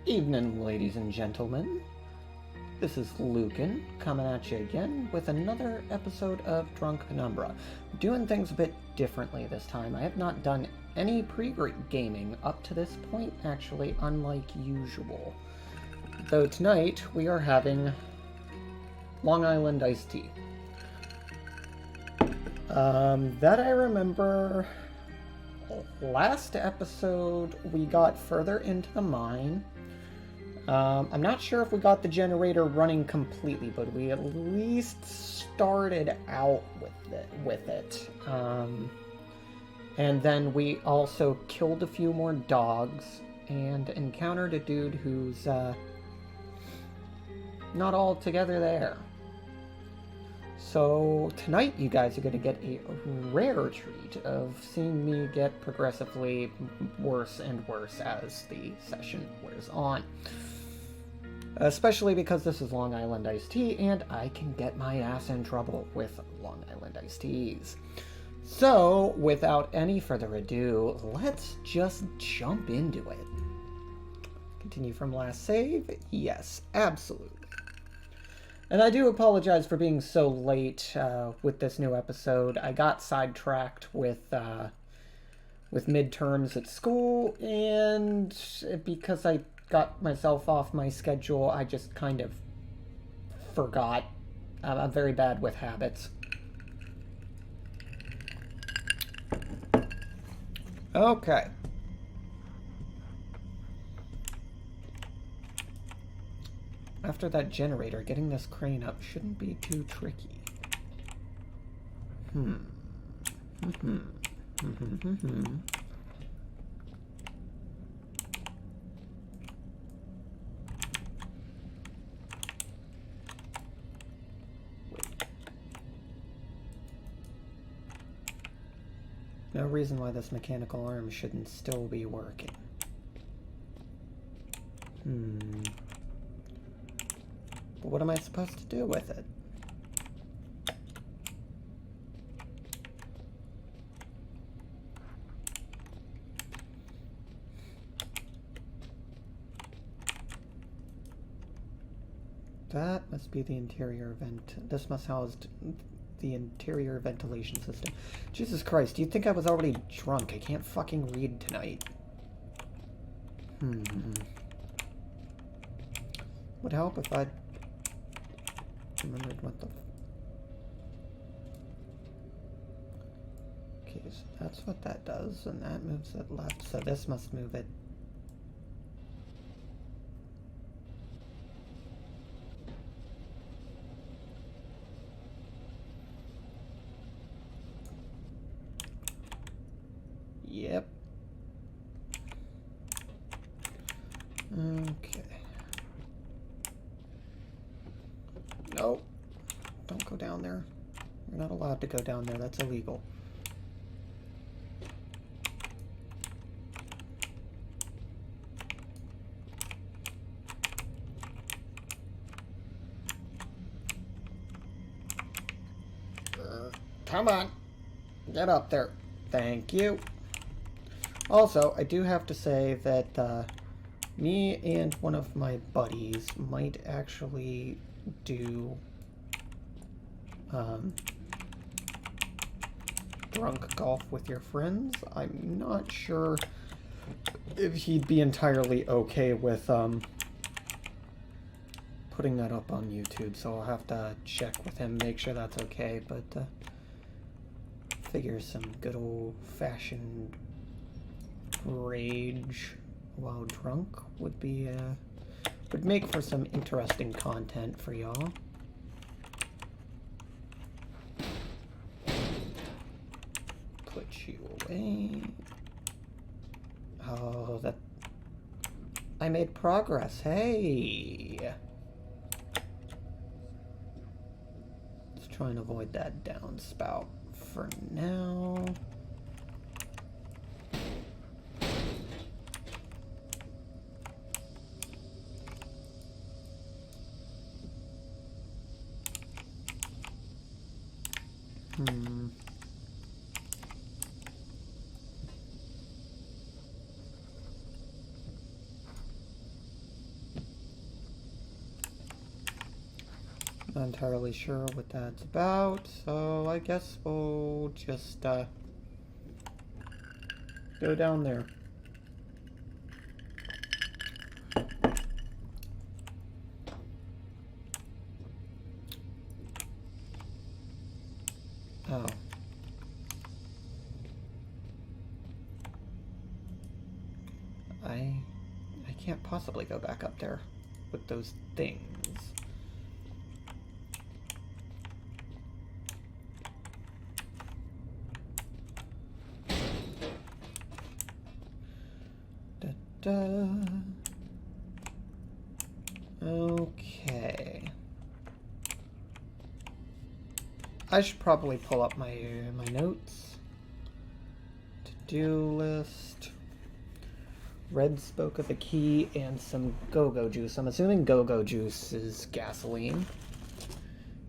Evening, ladies and gentlemen. This is Lukan coming at you again with another episode of Drunk Penumbra. Doing things a bit differently this time. I have not done any pre-gaming up to this point, actually, unlike usual. Though tonight we are having Long Island iced tea. That I remember last episode we got further into the mine. I'm not sure if we got the generator running completely, but we at least started out with it. And then we also killed a few more dogs and encountered a dude who's not all together there. So tonight you guys are going to get a rare treat of seeing me get progressively worse and worse as the session wears on. Especially because this is Long Island iced tea, and I can get my ass in trouble with Long Island iced teas. So, without any further ado, let's just jump into it. Continue from last save? Yes, absolutely. And I do apologize for being so late with this new episode. I got sidetracked with midterms at school, and because I got myself off my schedule, I just kind of forgot. I'm very bad with habits. Okay. After that generator, getting this crane up shouldn't be too tricky. No reason why this mechanical arm shouldn't still be working. But what am I supposed to do with it? That must be the interior vent. This must house the interior ventilation system. Jesus Christ, do you think I was already drunk? I can't fucking read tonight. Would help if I remembered what the... Okay, so that's what that does, and that moves it left, so this must move it. Yep. Okay. No. Don't go down there. You're not allowed to go down there. That's illegal. Come on. Get up there. Thank you. Also, I do have to say that me and one of my buddies might actually do drunk golf with your friends. I'm not sure if he'd be entirely okay with putting that up on YouTube, so I'll have to check with him, make sure that's okay, but figure some good old-fashioned rage while drunk would be would make for some interesting content for y'all. Put you away. Oh, that... I made progress. Hey! Let's try and avoid that downspout for now. Not entirely sure what that's about, so I guess we'll just go down there. Oh. I can't possibly go back up there with those things. Da-da. Okay. I should probably pull up my notes. To-do list. Red spoke of a key and some go-go juice. I'm assuming go-go juice is gasoline.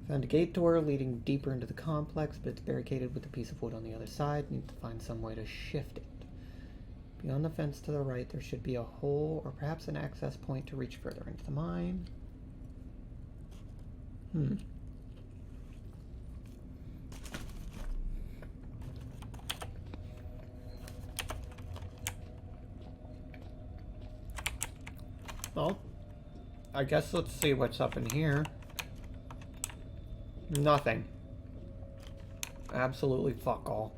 Found a gate door leading deeper into the complex, but it's barricaded with a piece of wood on the other side. Need to find some way to shift it. Beyond the fence to the right, there should be a hole or perhaps an access point to reach further into the mine. Well, I guess let's see what's up in here. Nothing. Absolutely fuck all.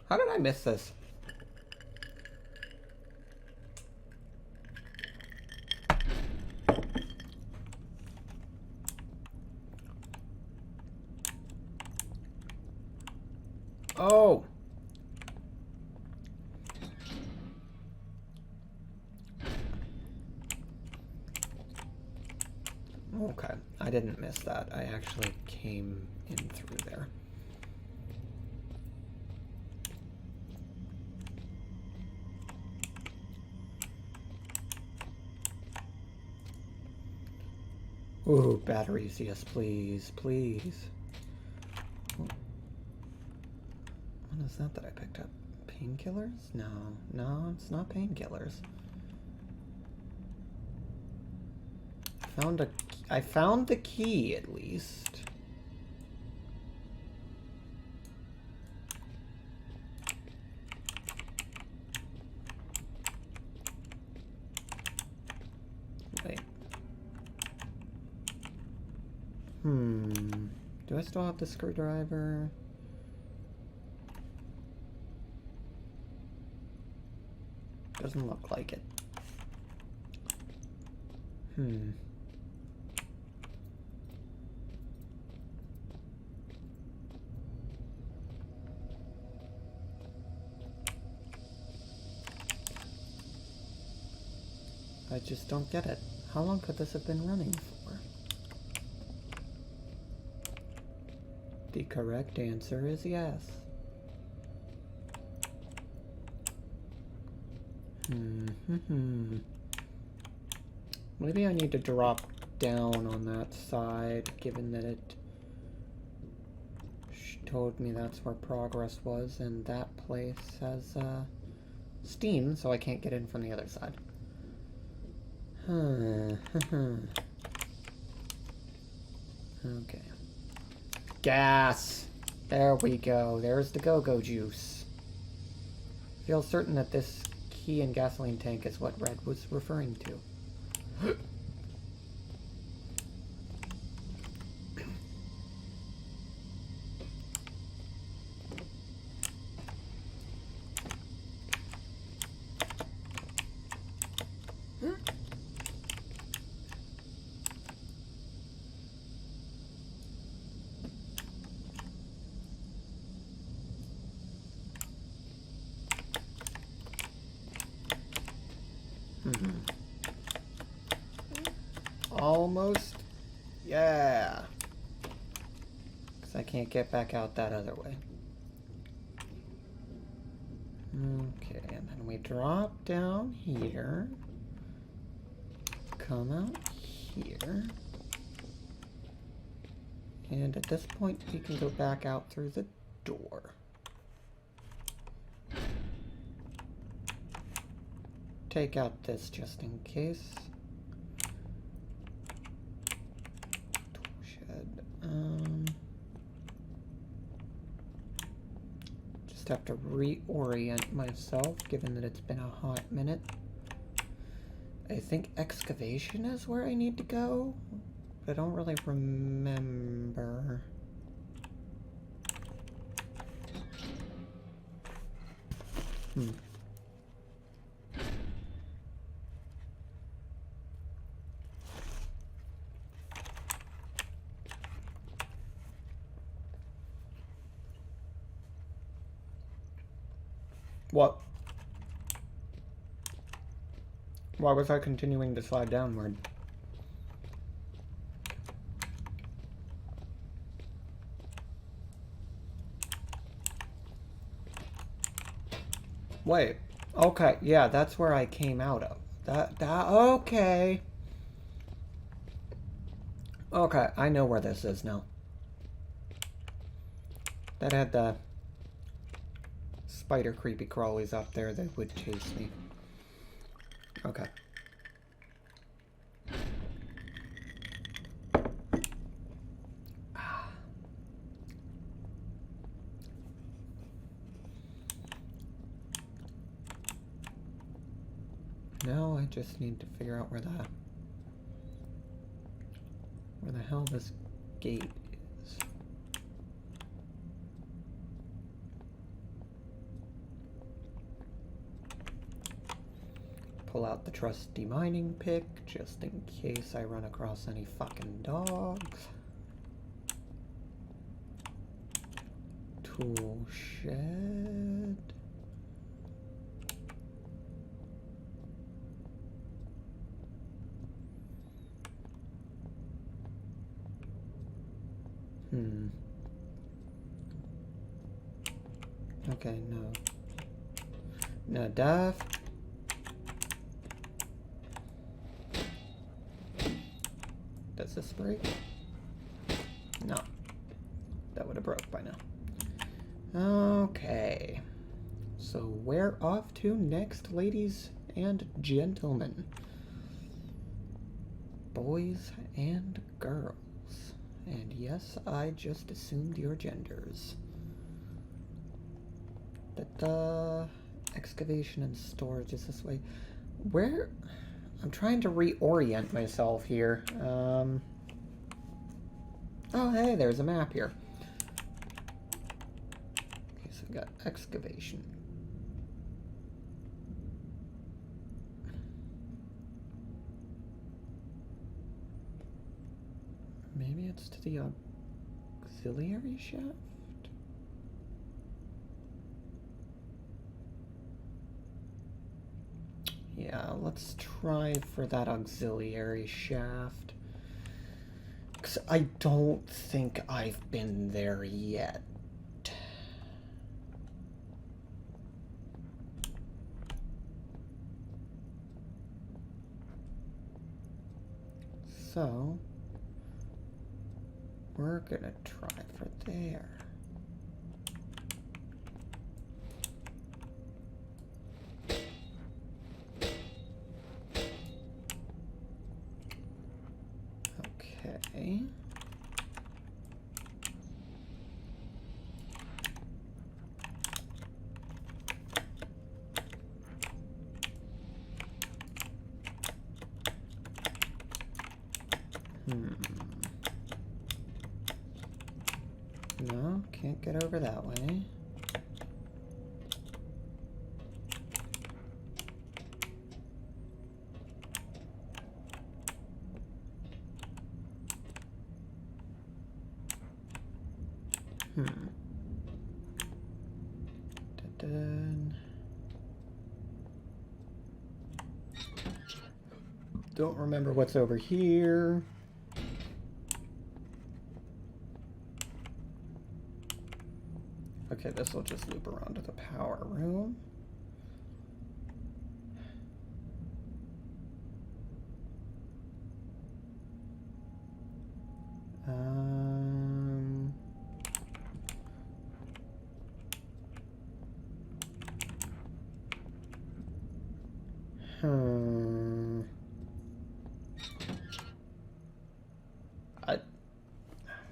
How did I miss this? Oh! Okay, I didn't miss that. I actually came in through there. Ooh, batteries, yes, please, please. What is that I picked up? Painkillers? No, no, it's not painkillers. I found the key, at least. Wait. Do I still have the screwdriver? Doesn't look like it. I just don't get it. How long could this have been running for? The correct answer is yes. Maybe I need to drop down on that side, given that it told me that's where progress was, and that place has steam, so I can't get in from the other side. Okay. Gas! There we go. There's the go-go juice. Feel certain that this key and gasoline tank is what Red was referring to. Almost. Yeah. Because I can't get back out that other way. Okay, and then we drop down here. Come out here. And at this point, we can go back out through the door. take out this just in case. Shed. Just have to reorient myself, given that it's been a hot minute. I think excavation is where I need to go, but I don't really remember. What? Why was I continuing to slide downward? Wait. Okay, yeah, that's where I came out of. Okay. Okay, I know where this is now. That had the spider creepy crawlies up there that would chase me. Okay. Now I just need to figure out where the hell this gate is. Pull out the trusty mining pick just in case I run across any fucking dogs. Tool shed. Okay, no. No, Duff. Does this break? No. That would have broke by now. Okay. So we're off to next, ladies and gentlemen. Boys and girls. And yes, I just assumed your genders. Excavation and storage is this way. Where? I'm trying to reorient myself here. Oh, hey, there's a map here. Okay, so we got excavation. Maybe it's to the auxiliary shaft? Yeah, let's try for that auxiliary shaft. 'Cause I don't think I've been there yet. So, we're gonna try for there. Okay. No, can't get over that way. Don't remember what's over here. Okay, this will just loop around to the power room. Hmm.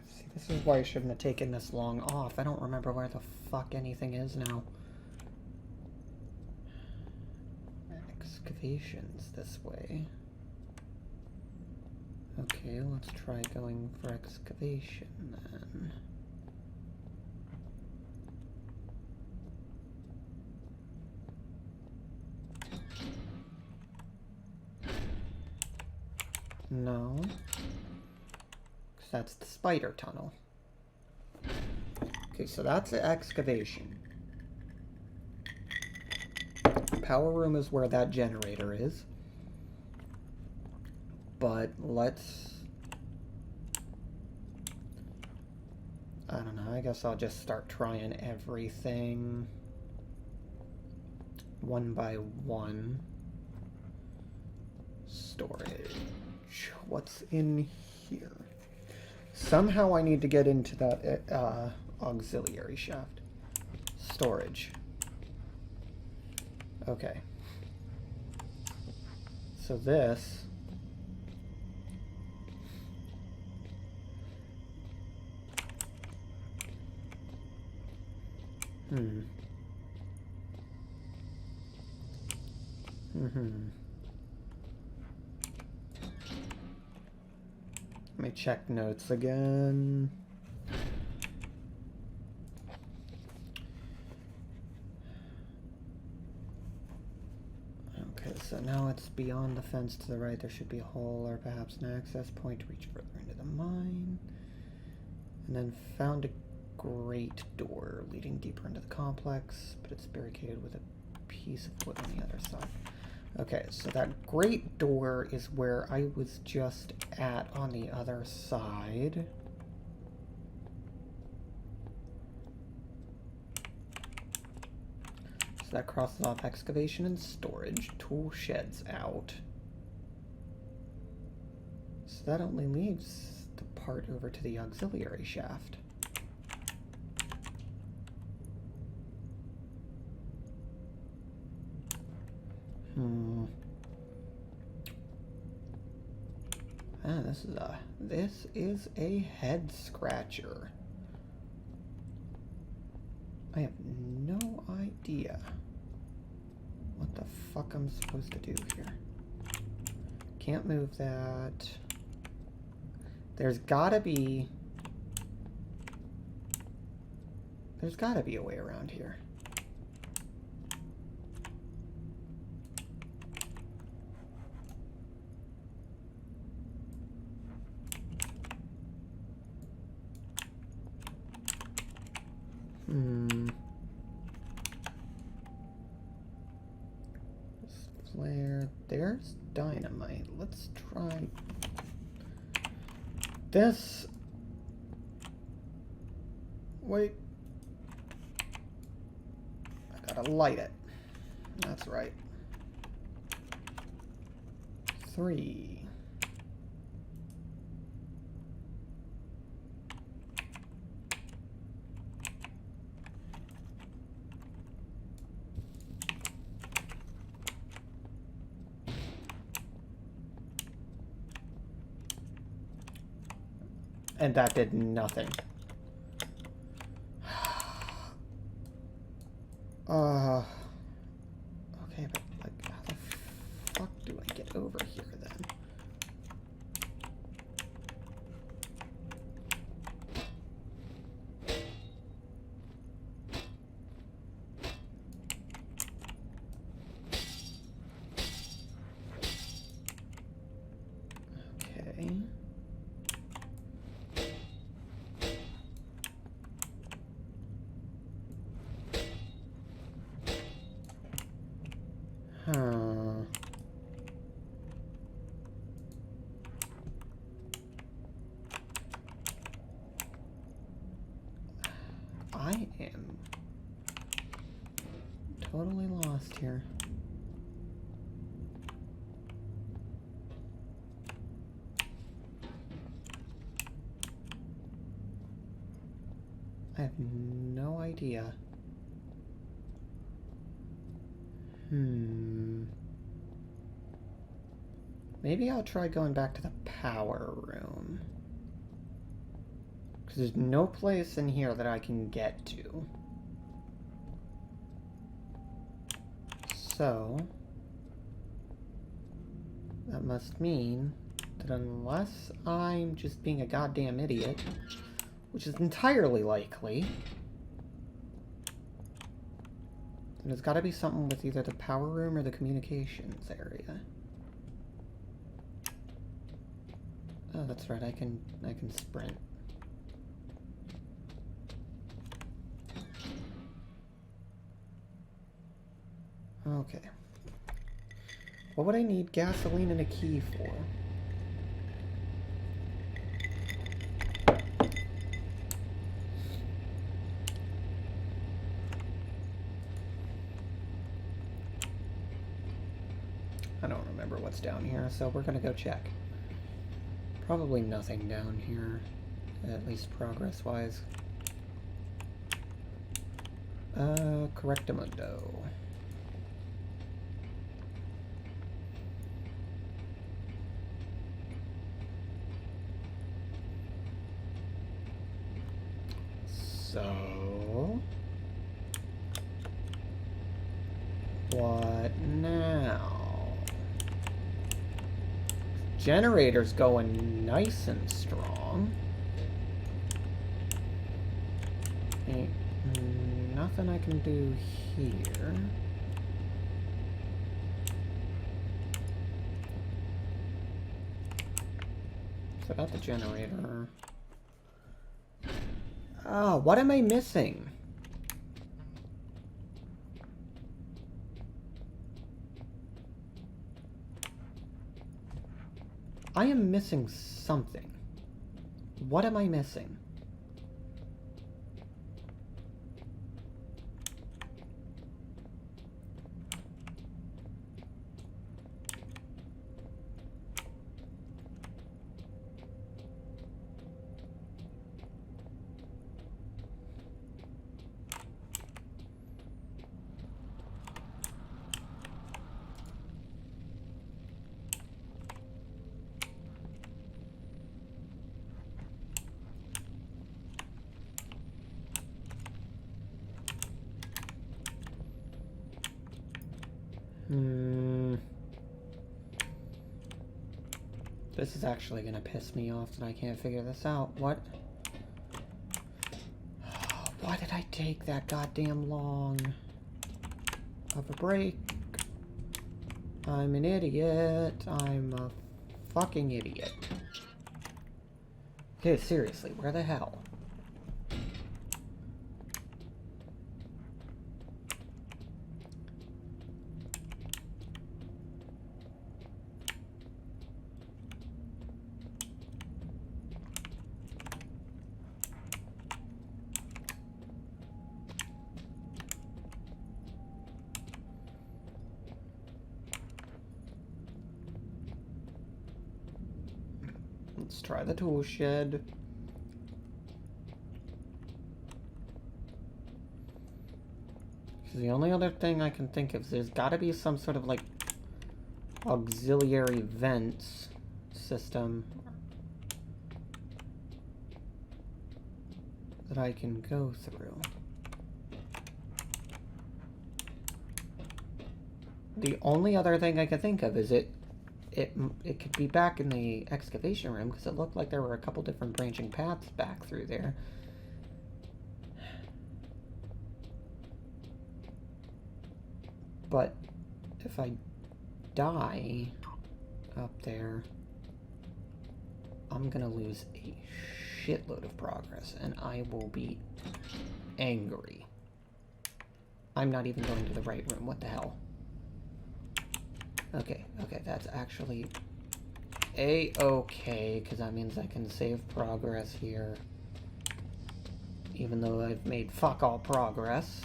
See, this is why I shouldn't have taken this long off. I don't remember where the fuck anything is now. Excavations this way. Okay, let's try going for excavation then. No. Because that's the spider tunnel. Okay, so that's the excavation. Power room is where that generator is. But let's... I don't know, I guess I'll just start trying everything one by one. Storage. What's in here? Somehow I need to get into that auxiliary shaft. Storage. Okay. So this... Let me check notes again. Okay, so now it's beyond the fence to the right. There should be a hole or perhaps an access point to reach further into the mine. And then found a great door leading deeper into the complex, but it's barricaded with a piece of wood on the other side. Okay, so that great door is where I was just at on the other side. So that crosses off excavation and storage. Tool sheds out. So that only leaves the part over to the auxiliary shaft. Ah, this is a head scratcher. I have no idea what the fuck I'm supposed to do here. Can't move that. There's gotta be a way around here. Flare. There's dynamite. Let's try this. Wait. I gotta light it. That's right. 3. And that did nothing. Okay, but like, how the fuck do I get over here then? Okay. I am totally lost here. I have no idea. Maybe I'll try going back to the power room. Because there's no place in here that I can get to. So, that must mean that unless I'm just being a goddamn idiot, which is entirely likely, then there's gotta be something with either the power room or the communications area. Oh, that's right, I can sprint. Okay. What would I need gasoline and a key for? I don't remember what's down here, so we're gonna go check. Probably nothing down here, at least progress-wise. Correctamundo. So, what now? Generator's going nice and strong. Ain't nothing I can do here. It's about the generator. Oh, what am I missing? I am missing something. What am I missing? This is actually gonna piss me off that I can't figure this out. What? Why did I take that goddamn long of a break? I'm an idiot. I'm a fucking idiot. Okay, seriously, where the hell? Let's try the tool shed. Because the only other thing I can think of is there's got to be some sort of like auxiliary vents system that I can go through. The only other thing I can think of is it could be back in the excavation room, because it looked like there were a couple different branching paths back through there. But if I die up there, I'm gonna lose a shitload of progress, and I will be angry. I'm not even going to the right room. What the hell? Okay, that's actually a-okay, because that means I can save progress here. Even though I've made fuck all progress.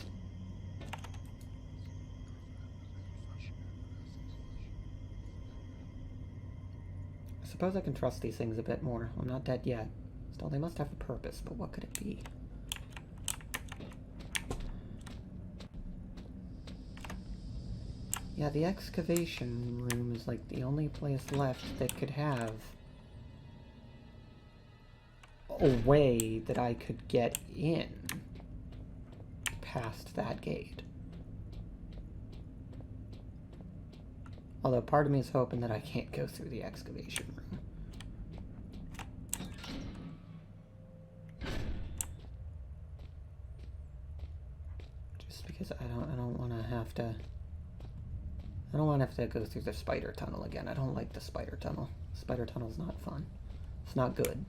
I suppose I can trust these things a bit more. I'm not dead yet. Still, they must have a purpose, but what could it be? Yeah, the excavation room is like the only place left that could have a way that I could get in past that gate. Although part of me is hoping that I can't go through the excavation room. Just because I don't want to have to... I don't want to have to go through the spider tunnel again. I don't like the spider tunnel. Spider tunnel's not fun. It's not good.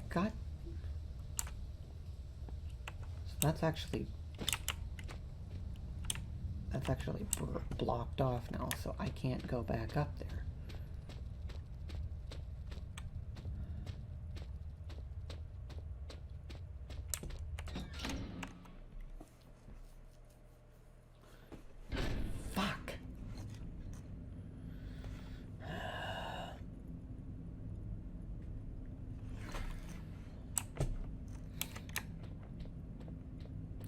God. So that's actually blocked off now, so I can't go back up there. Fuck.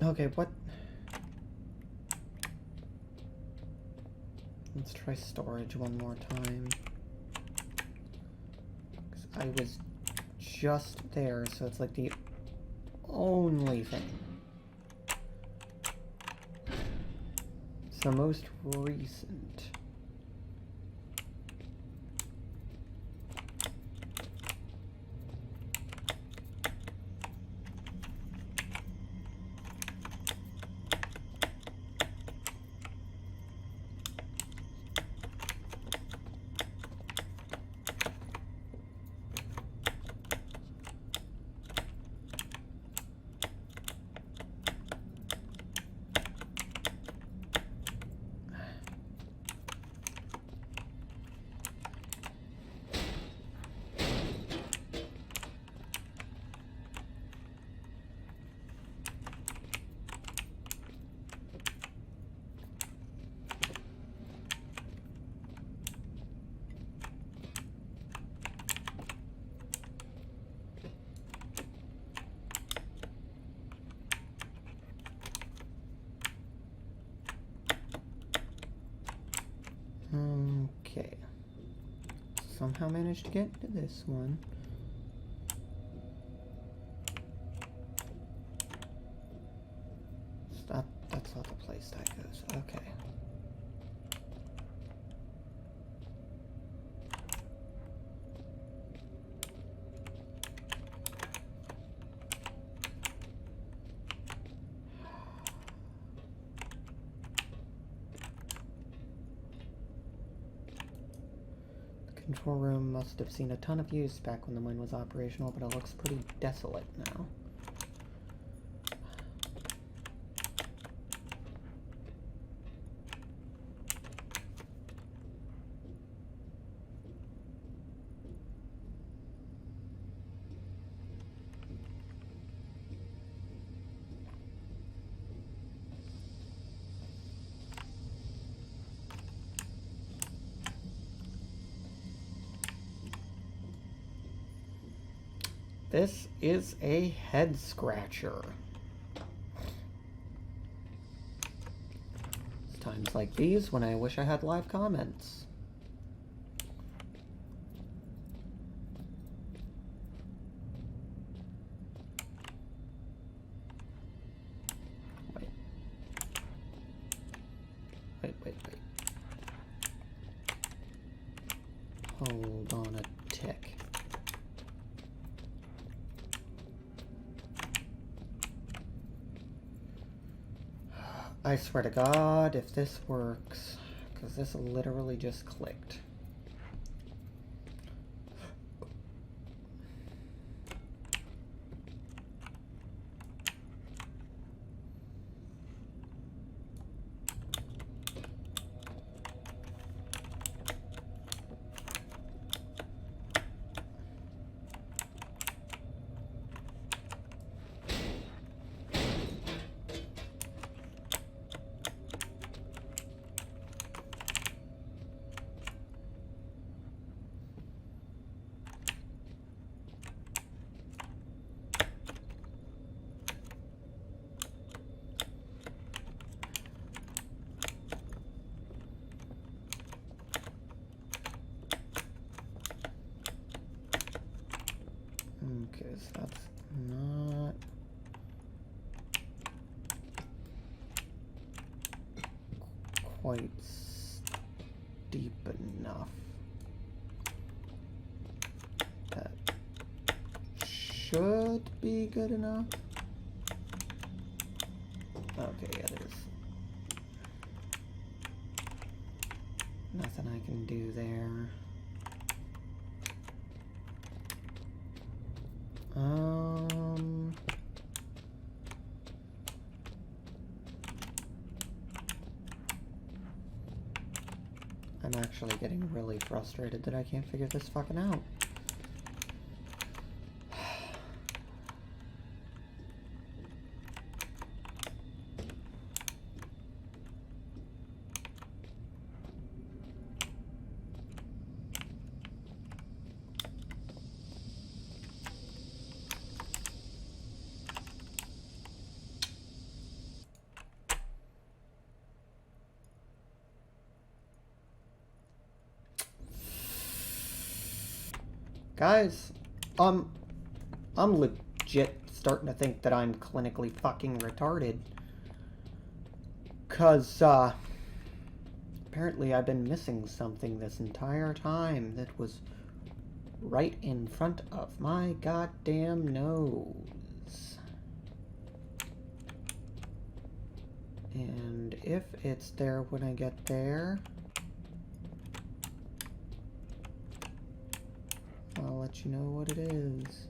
Okay, what? Let's try storage one more time. 'Cause I was just there, so it's like the only thing. It's the most recent. Okay. Somehow managed to get to this one. That's not the place that goes. Okay. Control room must have seen a ton of use back when the wind was operational, but it looks pretty desolate now. This is a head scratcher. It's times like these when I wish I had live comments. Wait. Hold on a tick. I swear to God, if this works, because this literally just clicked. Okay, so that's not quite steep enough. That should be good enough. Okay, yeah, there's nothing I can do there. I'm actually getting really frustrated that I can't figure this fucking out. Guys, I'm legit starting to think that I'm clinically fucking retarded. 'Cause, apparently I've been missing something this entire time that was right in front of my goddamn nose. And if it's there when I get there, I'll let you know what it is.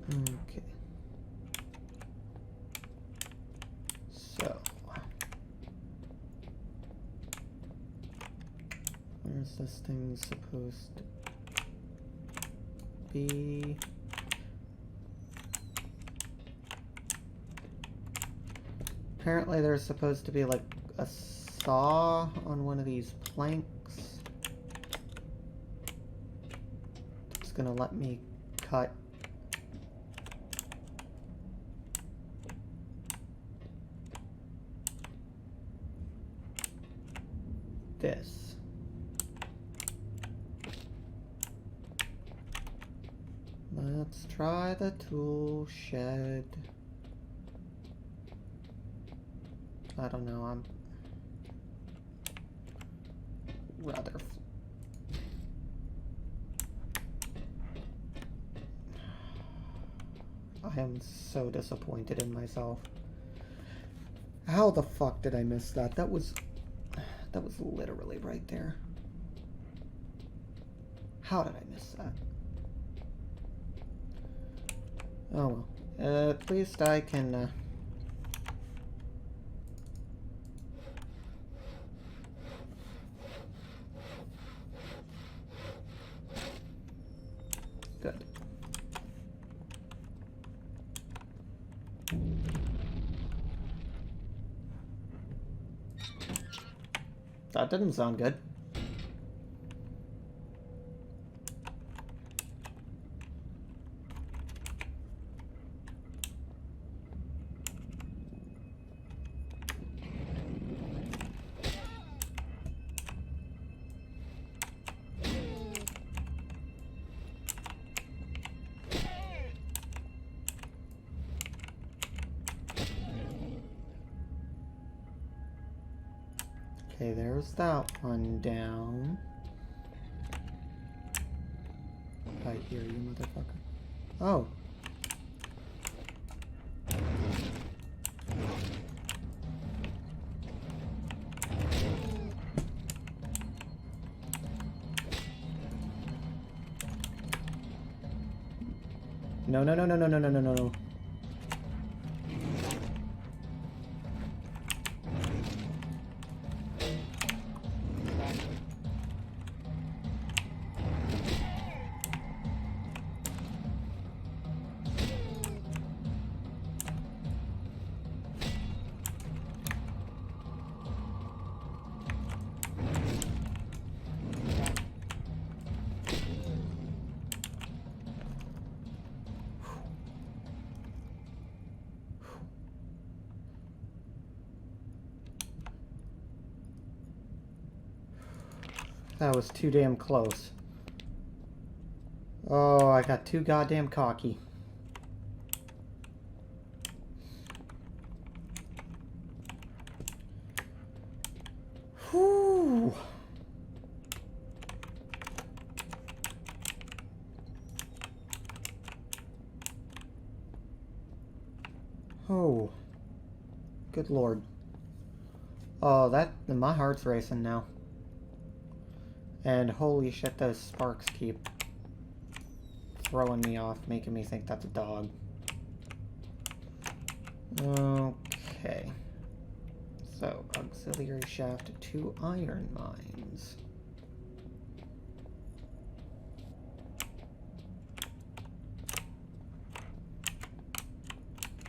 Okay. So, where's this thing supposed to be? Apparently there's supposed to be like a saw on one of these planks. It's gonna let me cut this. Let's try the tool shed. I don't know, I'm rather... I am so disappointed in myself. How the fuck did I miss that? That was literally right there. How did I miss that? Oh well. At least I can... Good. That didn't sound good. Okay, there's that one down. I hear you, motherfucker. Oh. No, no, no, no, no, no, no, no, no, no. That was too damn close. Oh, I got too goddamn cocky. Whew. Oh. Good lord. Oh, my heart's racing now. And holy shit, those sparks keep throwing me off, making me think that's a dog. Okay. So, auxiliary shaft to iron mines.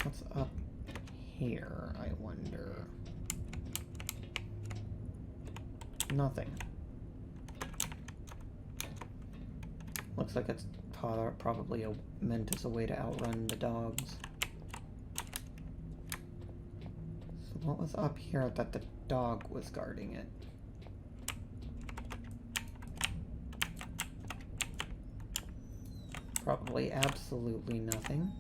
What's up here, I wonder? Nothing. Looks like it's probably meant as a way to outrun the dogs. So what was up here that the dog was guarding it? Probably absolutely nothing.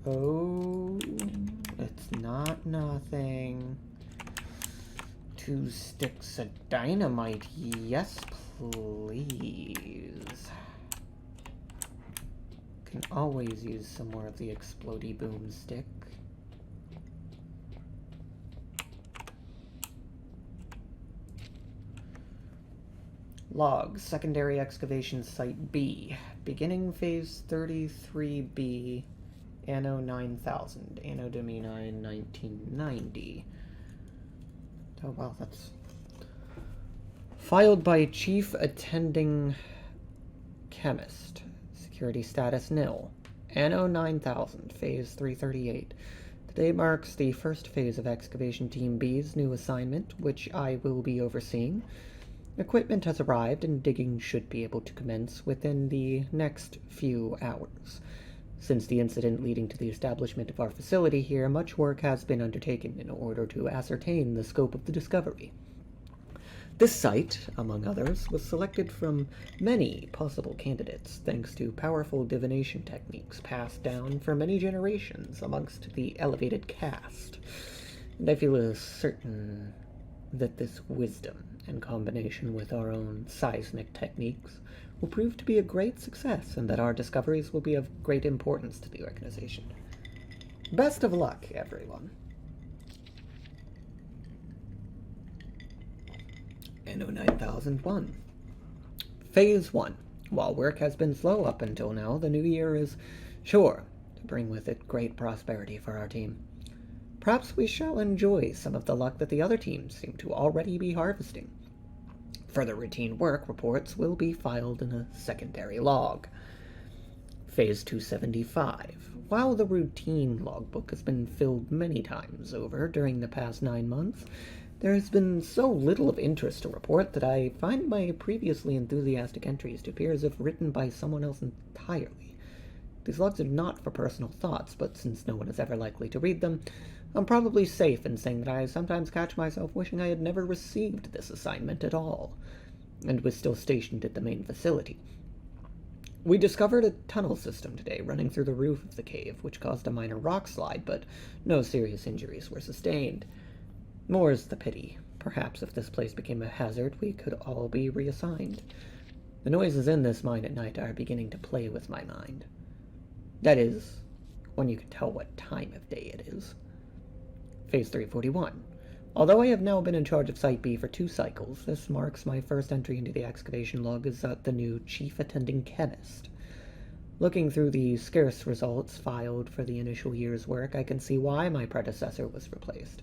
Oh, it's not nothing. 2 sticks of dynamite. Yes, please. Can always use some more of the explodey boomstick. Log, secondary excavation site B. Beginning phase 33B. Anno 9000. Anno Domini 1990. Oh, wow, that's... Filed by Chief Attending Chemist. Security status nil. Anno 9000, phase 338. Today marks the first phase of Excavation Team B's new assignment, which I will be overseeing. Equipment has arrived and digging should be able to commence within the next few hours. Since the incident leading to the establishment of our facility here, much work has been undertaken in order to ascertain the scope of the discovery. This site, among others, was selected from many possible candidates thanks to powerful divination techniques passed down for many generations amongst the elevated caste. And I feel certain that this wisdom, in combination with our own seismic techniques, will prove to be a great success, and that our discoveries will be of great importance to the organization. Best of luck, everyone. Anno 9001. Phase 1. While work has been slow up until now, the new year is sure to bring with it great prosperity for our team. Perhaps we shall enjoy some of the luck that the other teams seem to already be harvesting. Further routine work reports will be filed in a secondary log. Phase 275. While the routine logbook has been filled many times over during the past 9 months, there has been so little of interest to report that I find my previously enthusiastic entries to appear as if written by someone else entirely. These logs are not for personal thoughts, but since no one is ever likely to read them, I'm probably safe in saying that I sometimes catch myself wishing I had never received this assignment at all, and was still stationed at the main facility. We discovered a tunnel system today running through the roof of the cave, which caused a minor rock slide, but no serious injuries were sustained. More's the pity. Perhaps if this place became a hazard, we could all be reassigned. The noises in this mine at night are beginning to play with my mind. That is, when you can tell what time of day it is. Phase 341. Although I have now been in charge of Site B for 2 cycles, this marks my first entry into the excavation log as the new Chief Attending Chemist. Looking through the scarce results filed for the initial year's work, I can see why my predecessor was replaced.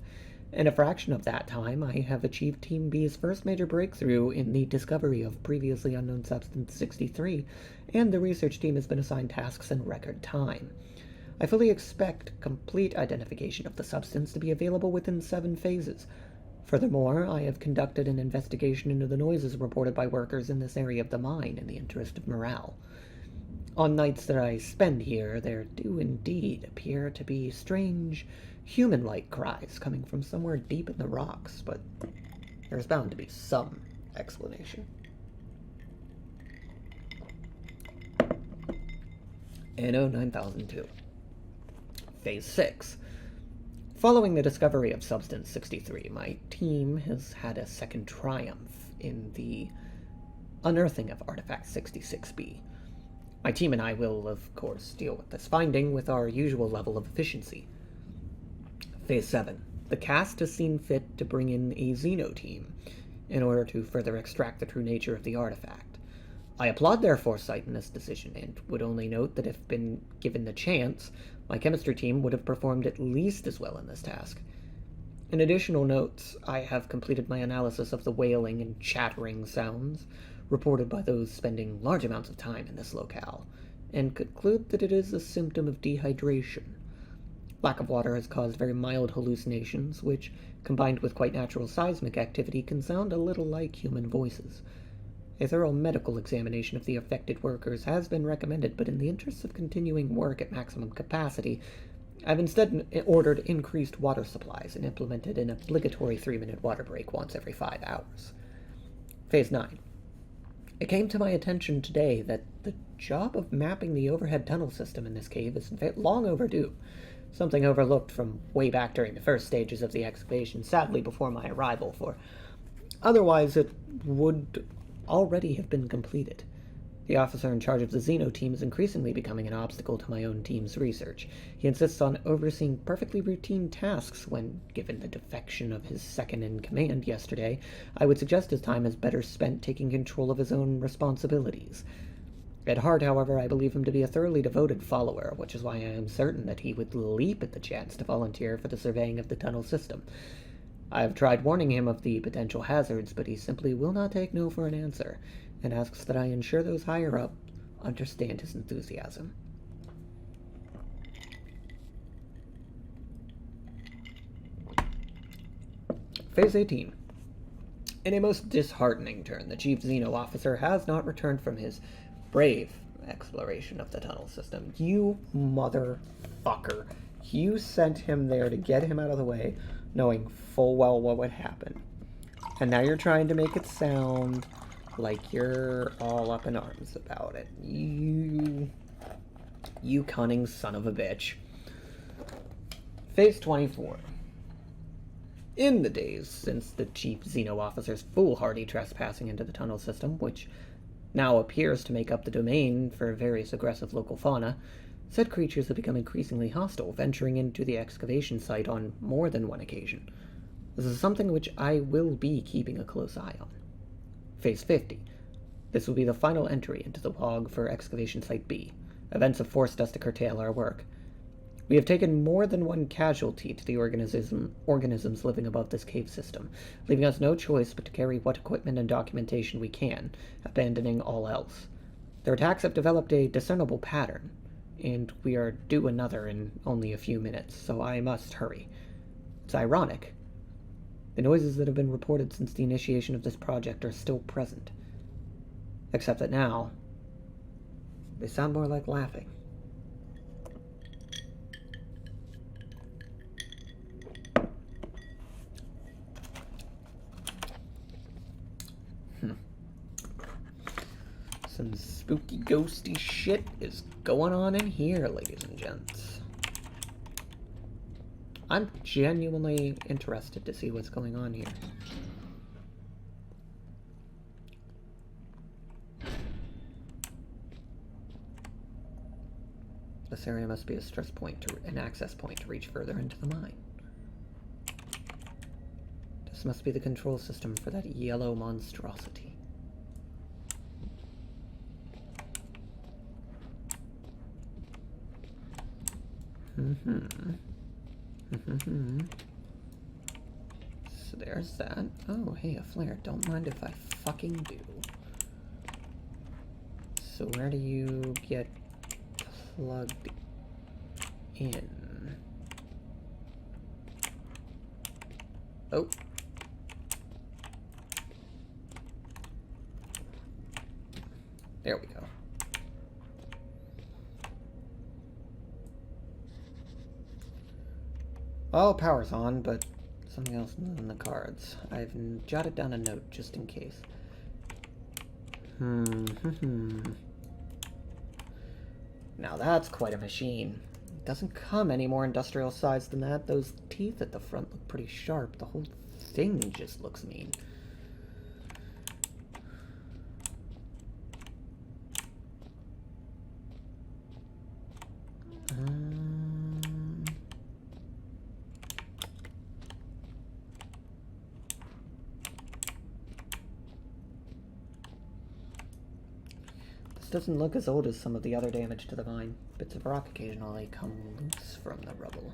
In a fraction of that time, I have achieved Team B's first major breakthrough in the discovery of previously unknown substance 63, and the research team has been assigned tasks in record time. I fully expect complete identification of the substance to be available within 7 phases. Furthermore, I have conducted an investigation into the noises reported by workers in this area of the mine in the interest of morale. On nights that I spend here, there do indeed appear to be strange, human-like cries coming from somewhere deep in the rocks, but There's bound to be some explanation. NO 9002. Phase 6. Following the discovery of Substance 63, my team has had a second triumph in the unearthing of Artifact 66B. My team and I will, of course, deal with this finding with our usual level of efficiency. Phase 7. The cast has seen fit to bring in a Xeno team in order to further extract the true nature of the artifact. I applaud their foresight in this decision, and would only note that if been given the chance, my chemistry team would have performed at least as well in this task. In additional notes, I have completed my analysis of the wailing and chattering sounds reported by those spending large amounts of time in this locale, and conclude that it is a symptom of dehydration. Lack of water has caused very mild hallucinations, which, combined with quite natural seismic activity, can sound a little like human voices. A thorough medical examination of the affected workers has been recommended, but in the interests of continuing work at maximum capacity, I've instead ordered increased water supplies and implemented an obligatory 3-minute water break once every 5 hours. Phase 9. It came to my attention today that the job of mapping the overhead tunnel system in this cave is long overdue, something overlooked from way back during the first stages of the excavation, sadly before my arrival, for otherwise it would already have been completed. The officer in charge of the Xeno team is increasingly becoming an obstacle to my own team's research. He insists on overseeing perfectly routine tasks when, given the defection of his second-in-command yesterday, I would suggest his time is better spent taking control of his own responsibilities. At heart, however, I believe him to be a thoroughly devoted follower, which is why I am certain that he would leap at the chance to volunteer for the surveying of the tunnel system. I have tried warning him of the potential hazards, but he simply will not take no for an answer, and asks that I ensure those higher up understand his enthusiasm. Phase 18. In a most disheartening turn, the Chief Xeno officer has not returned from his brave exploration of the tunnel system. You motherfucker. You sent him there to get him out of the way, knowing full well what would happen. And now you're trying to make it sound like you're all up in arms about it. You cunning son of a bitch. Phase 24. In the days since the Chief Xeno officer's foolhardy trespassing into the tunnel system, which now appears to make up the domain for various aggressive local fauna, said creatures have become increasingly hostile, venturing into the excavation site on more than one occasion. This is something which I will be keeping a close eye on. Phase 50. This will be the final entry into the log for Excavation Site B. Events have forced us to curtail our work. We have taken more than one casualty to the organisms living above this cave system, leaving us no choice but to carry what equipment and documentation we can, abandoning all else. Their attacks have developed a discernible pattern, and we are due another in only a few minutes, so I must hurry. It's ironic. The noises that have been reported since the initiation of this project are still present, except that now they sound more like laughing. Some spooky ghosty shit is going on in here, ladies and gents. I'm genuinely interested to see what's going on here. This area must be a stress point an access point to reach further into the mine. This must be the control system for that yellow monstrosity. So there's that. Oh, hey, a flare. Don't mind if I fucking do. So where do you get plugged in? Oh. There we go. Well, power's on, but Something else in the cards. I've jotted down a note just in case. Now that's quite a machine. It doesn't come any more industrial sized than that. Those teeth at the front look pretty sharp. The whole thing just looks mean. Doesn't look as old as some of the other damage to the mine. Bits of rock occasionally come loose from the rubble.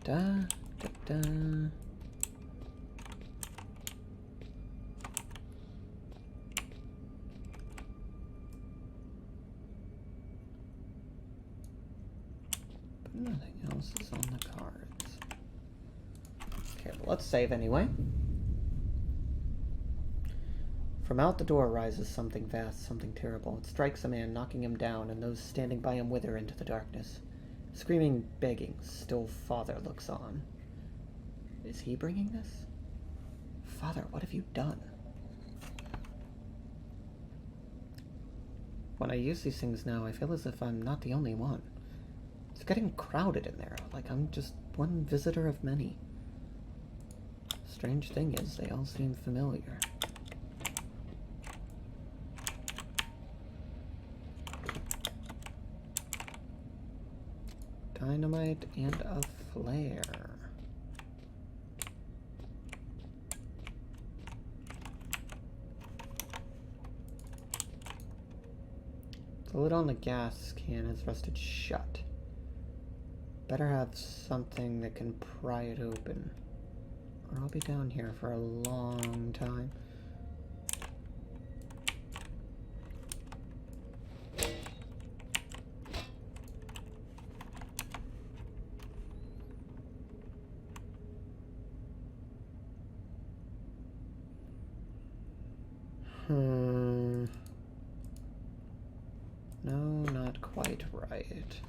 Da-da. Nothing else is on the cards. Okay, well, let's save anyway. From out the door rises something vast, something terrible. It strikes a man, knocking him down, and those standing by him wither into the darkness. Screaming, begging, still Father looks on. Is he bringing this? Father, what have you done? When I use these things now, I feel as if I'm not the only one. It's getting crowded in there, like I'm just one visitor of many. Strange thing is, they all seem familiar. Dynamite and a flare. The lid on the gas can is rusted shut. Better have something that can pry it open, or I'll be down here for a long time. No, not quite right.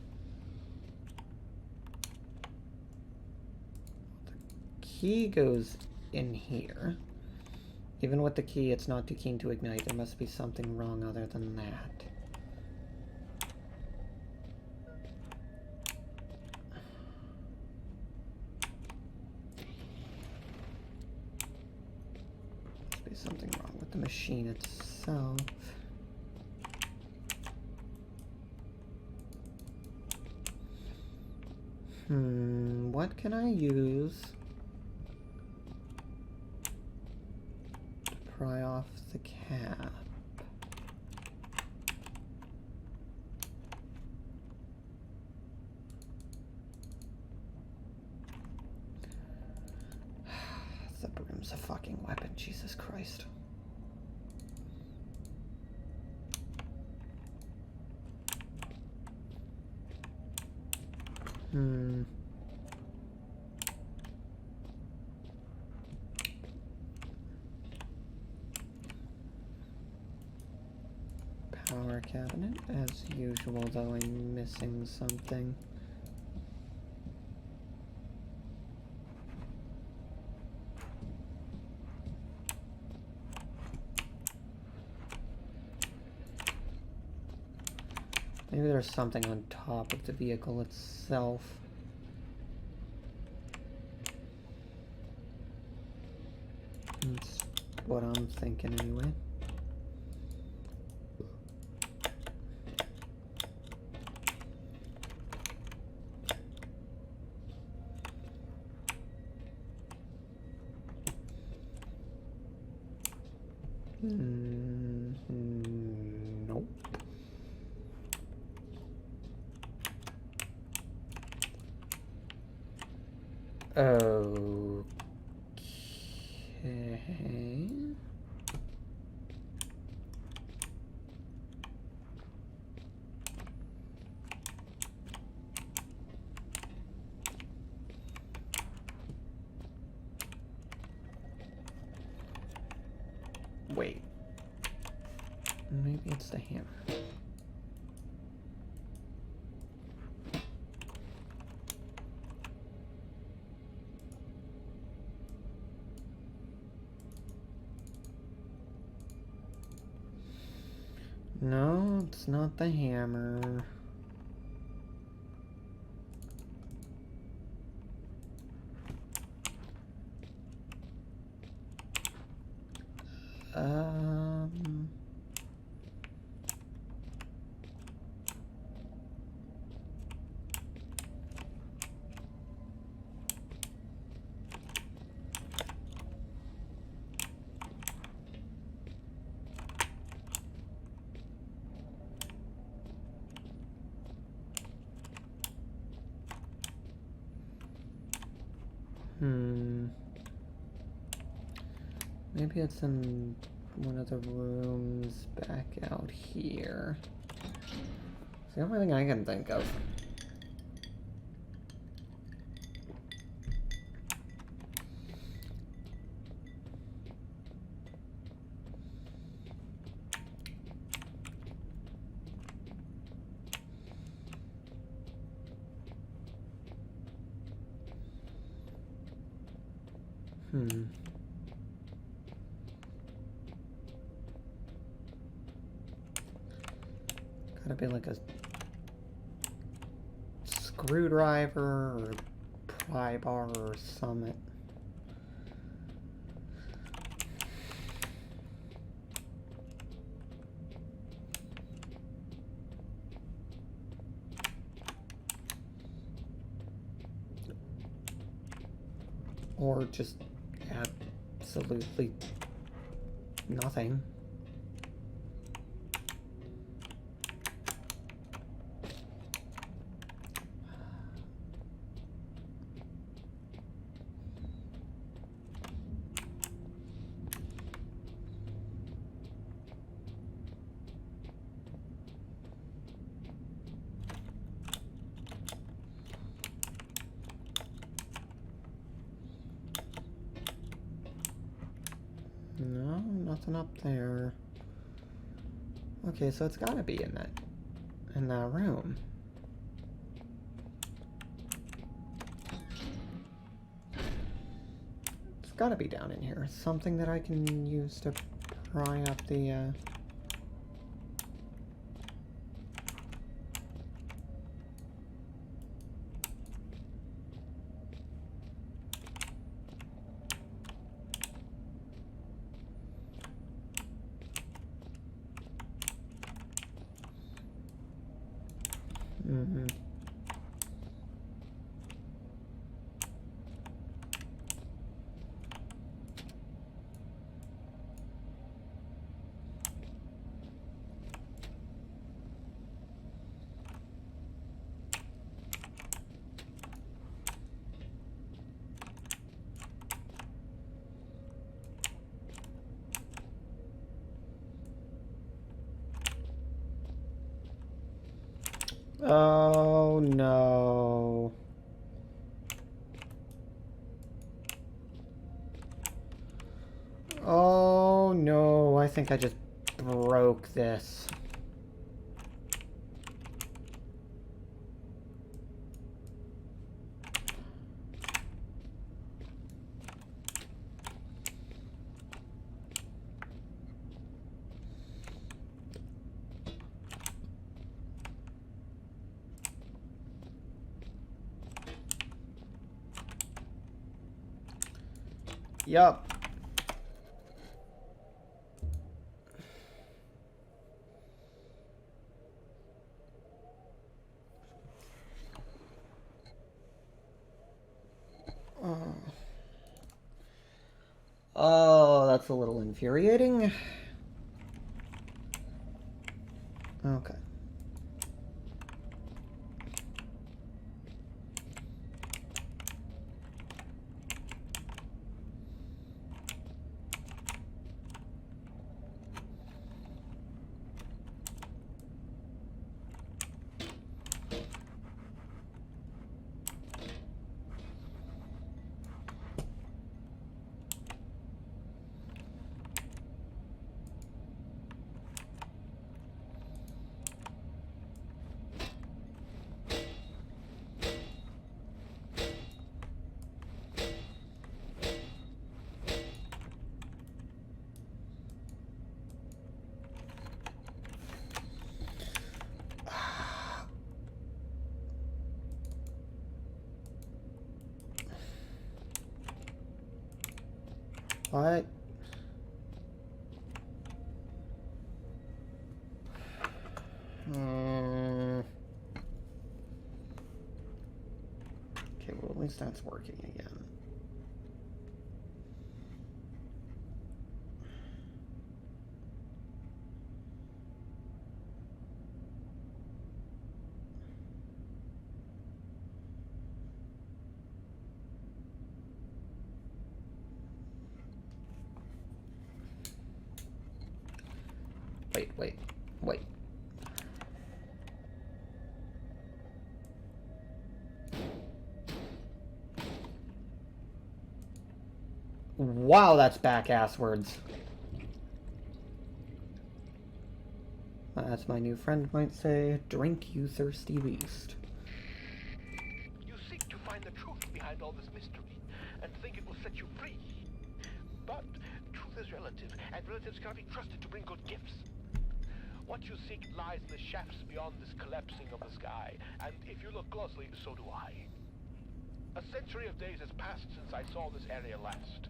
Key goes in here. Even with the key, it's not too keen to ignite. There must be something wrong other than that. Must be something wrong with the machine itself. What can I use to pry off the cap? The broom's a fucking weapon, Jesus Christ. Power cabinet, as usual, though I'm missing something. Maybe there's something on top of the vehicle itself. That's what I'm thinking anyway. Nope. Okay. Wait. Maybe it's the hammer. No, it's not the hammer. Maybe it's in one of the rooms back out here. It's the only thing I can think of. Gotta be like a screwdriver or pry bar or something. Or just absolutely nothing. No, nothing up there. Okay, so it's gotta be in that room. It's gotta be down in here. Something that I can use to pry up the Oh no. Oh no, I think I just broke this. Yup. Oh, that's a little infuriating. Okay. What? Okay, well, at least that's working again. Wait. Wow, that's back-ass words. As my new friend might say, drink, you thirsty beast. You seek to find the truth behind all this mystery, and think it will set you free. But truth is relative, and relatives cannot be trusted to bring good gifts. What you seek lies in the shafts beyond this collapsing of the sky, and if you look closely, so do I. A century of days has passed since I saw this area last.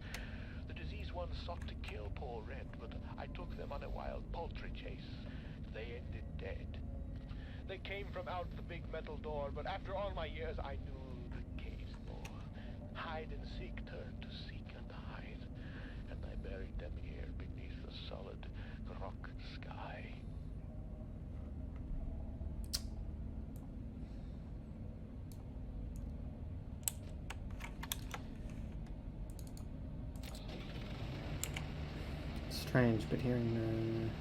The diseased ones sought to kill poor Red, but I took them on a wild poultry chase. They ended dead. They came from out the big metal door, but after all my years, I knew the cave's more. Hide and seek turned to seek and hide, and I buried them here beneath the solid rock sky. Strange, but hearing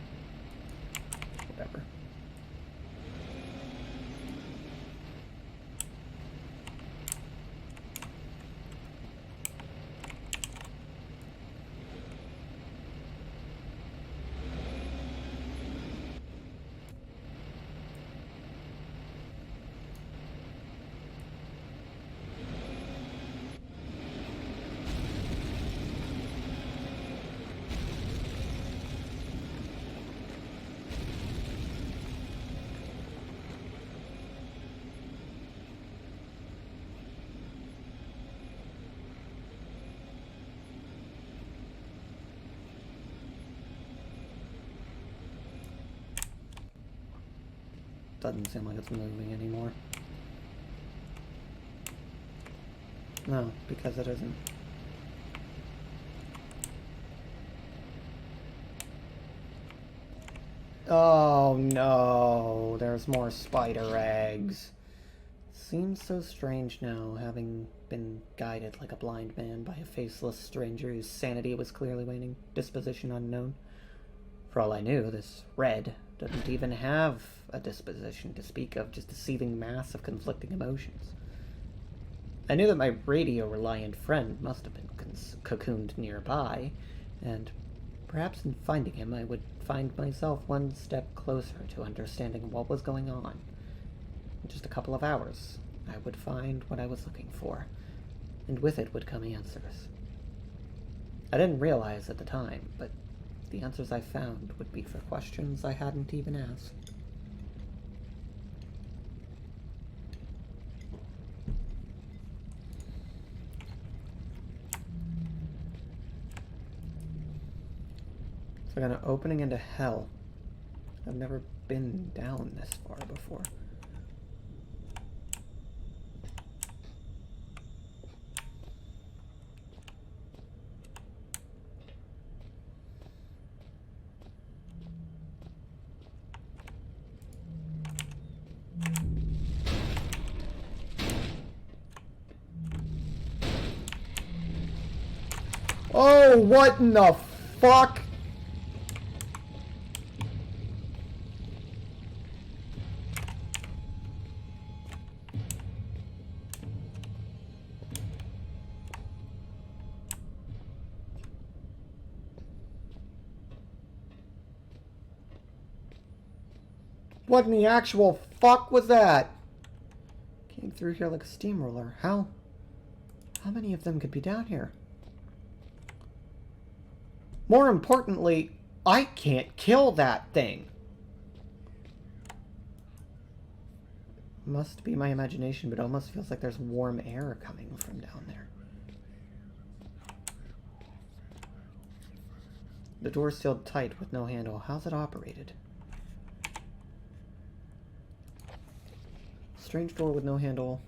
whatever. Doesn't seem like it's moving anymore. No, because it isn't. Oh no, there's more spider eggs. Seems so strange now, having been guided like a blind man by a faceless stranger whose sanity was clearly waning, disposition unknown. For all I knew, this Red didn't even have a disposition to speak of, just a seething mass of conflicting emotions. I knew that my radio-reliant friend must have been cocooned nearby, and perhaps in finding him I would find myself one step closer to understanding what was going on. In just a couple of hours, I would find what I was looking for, and with it would come answers. I didn't realize at the time, but the answers I found would be for questions I hadn't even asked. It's like an opening into hell. I've never been down this far before. Oh, what in the fuck? What in the actual fuck was that? Came through here like a steamroller. How many of them could be down here? More importantly, I can't kill that thing. Must be my imagination, but it almost feels like there's warm air coming from down there. The door's sealed tight with no handle. How's it operated? Strange door with no handle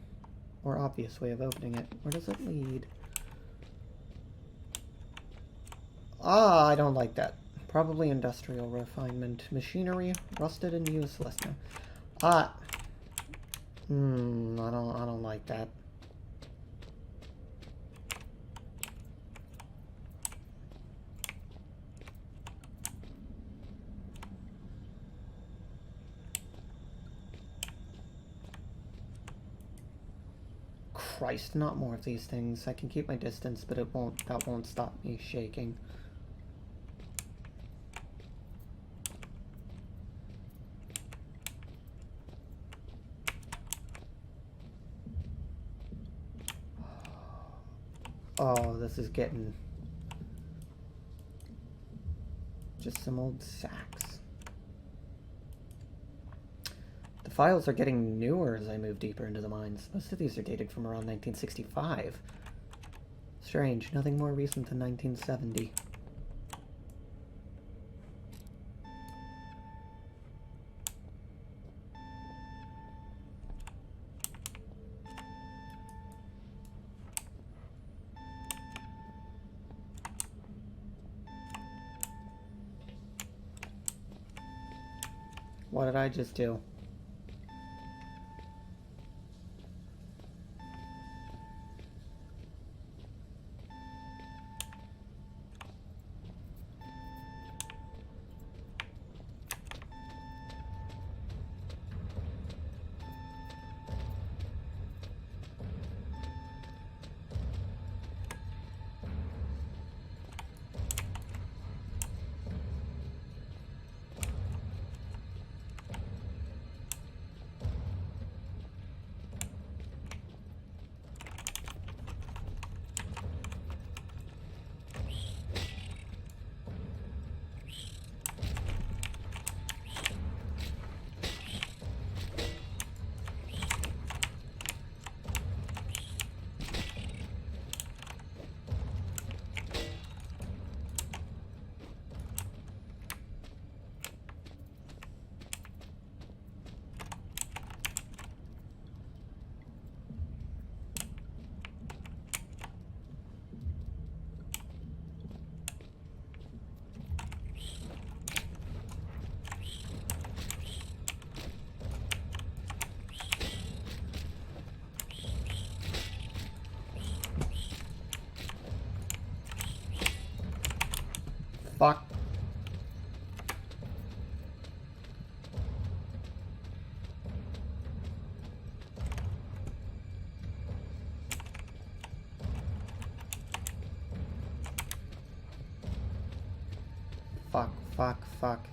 or obvious way of opening it. Where does it lead? Ah, I don't like that. Probably industrial refinement. Machinery, rusted and useless now. I don't like that. Christ, not more of these things. I can keep my distance, but that won't stop me shaking. Oh, this is getting just some old sacks. The files are getting newer as I move deeper into the mines. Most of these are dated from around 1965. Strange, nothing more recent than 1970. What did I just do? Fuck. Fuck, fuck, fuck.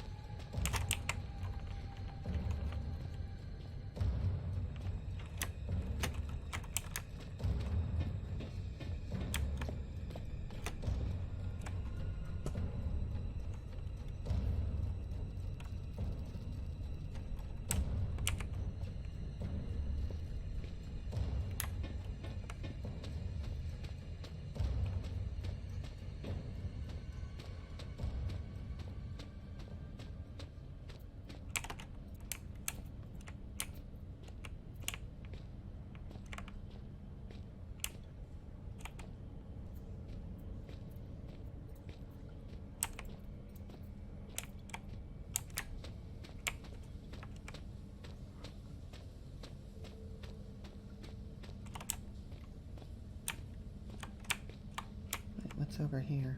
What's over here?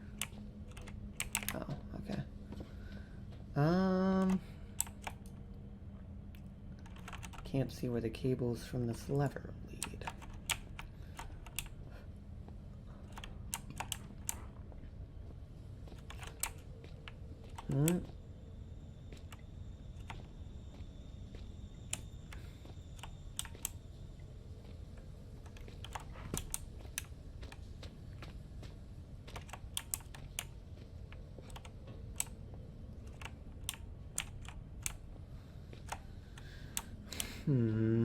Oh, okay. Can't see where the cables from this lever lead. Hmm. Hmm.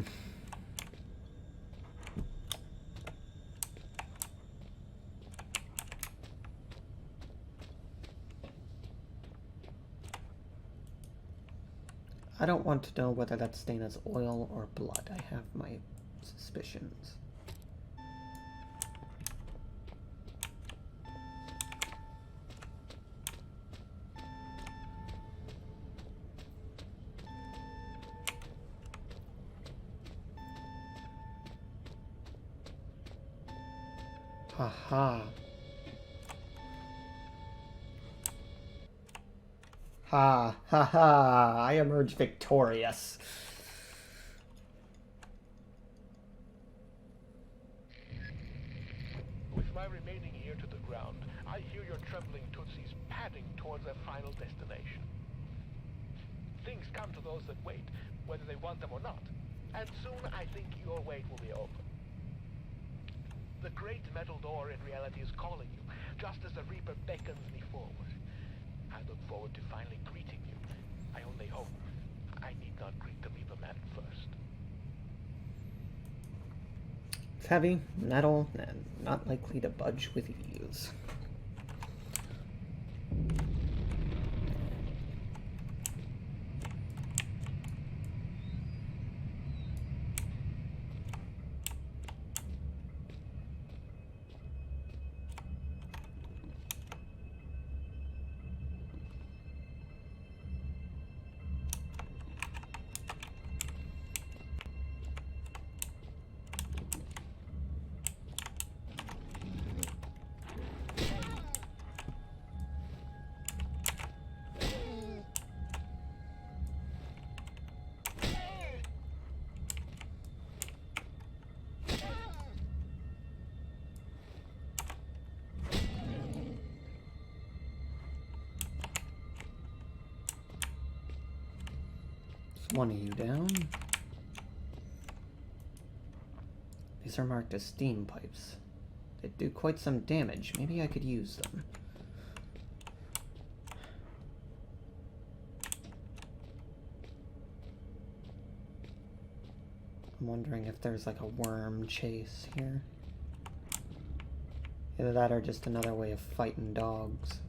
I don't want to know whether that stain is oil or blood. I have my suspicions. Haha. Ha ha ha! I emerge victorious. With my remaining ear to the ground, I hear your trembling Tootsies padding towards their final destination. Things come to those that wait, whether they want them or not. And soon I think your wait will be over. The great metal door in reality is calling you, just as the Reaper beckons me forward. I look forward to finally greeting you. I only hope I need not greet the Reaper man first. It's heavy, metal, and not likely to budge with ease. One of you down. These are marked as steam pipes. They do quite some damage. Maybe I could use them. I'm wondering if there's like a worm chase here. Either that or just another way of fighting dogs.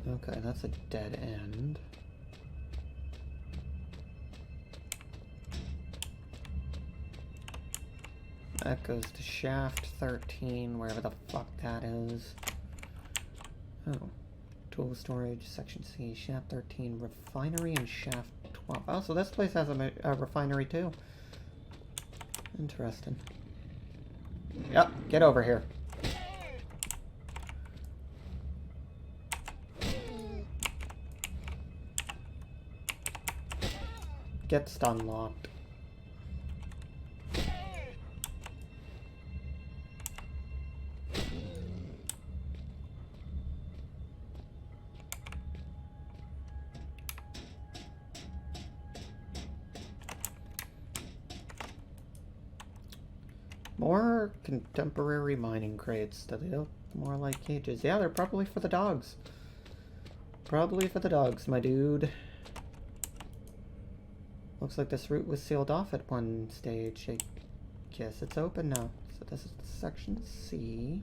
Okay, that's a dead end. That goes to shaft 13, wherever the fuck that is. Oh. Tool storage, section C, shaft 13, refinery, and shaft 12. Oh, so this place has a refinery too. Interesting. Yep, get over here. Get stun locked. More contemporary mining crates that look more like cages. Yeah, they're probably for the dogs. Probably for the dogs, my dude. Looks like this route was sealed off at one stage. I guess it's open now. So this is section C.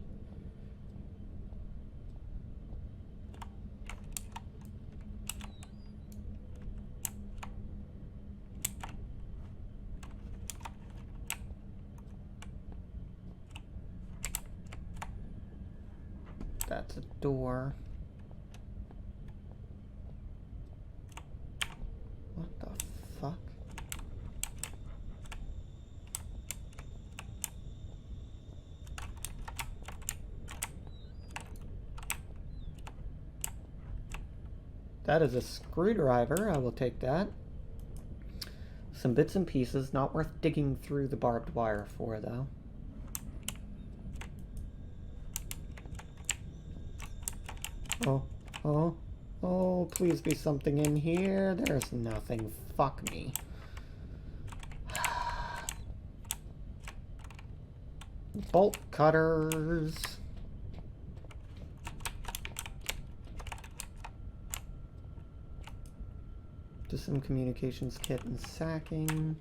That's a door. What the fuck? That is a screwdriver. I will take that. Some bits and pieces, not worth digging through the barbed wire for, though. Oh, please be something in here. There's nothing. Fuck me. Bolt cutters. Just some communications kit and sacking.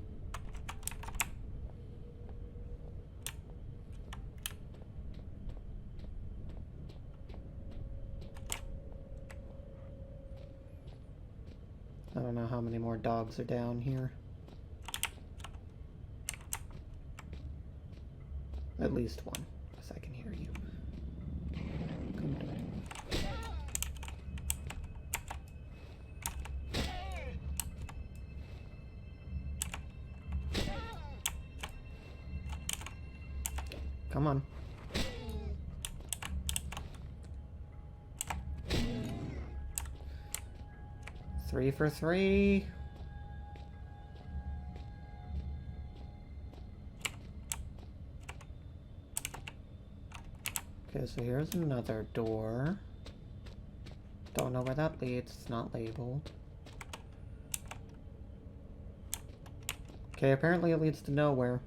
I don't know how many more dogs are down here. At least one, because I can hear you. Come to me. Come on. Three for three. Okay, so here's another door. Don't know where that leads. It's not labeled. Okay, apparently it leads to nowhere.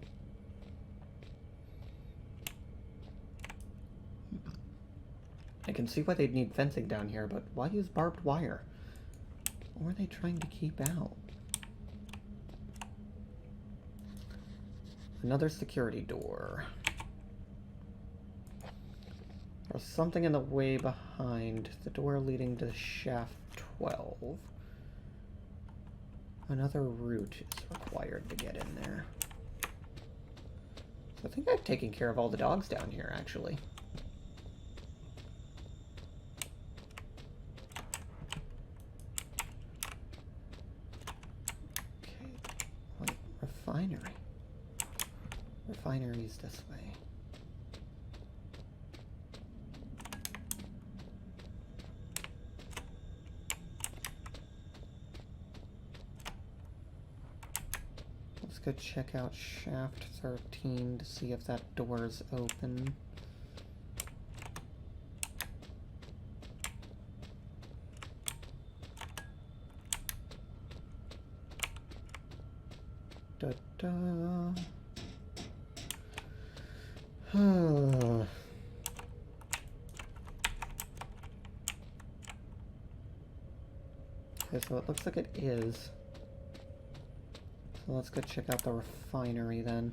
I can see why they'd need fencing down here, but why use barbed wire? What are they trying to keep out? Another security door. There's something in the way behind the door leading to shaft 12. Another route is required to get in there. So I think I've taken care of all the dogs down here, actually. Okay, wait, refinery. Refinery's this way. Let's go check out shaft 13 to see if that door's open. Da-da. Okay, so it looks like it is. So let's go check out the refinery then.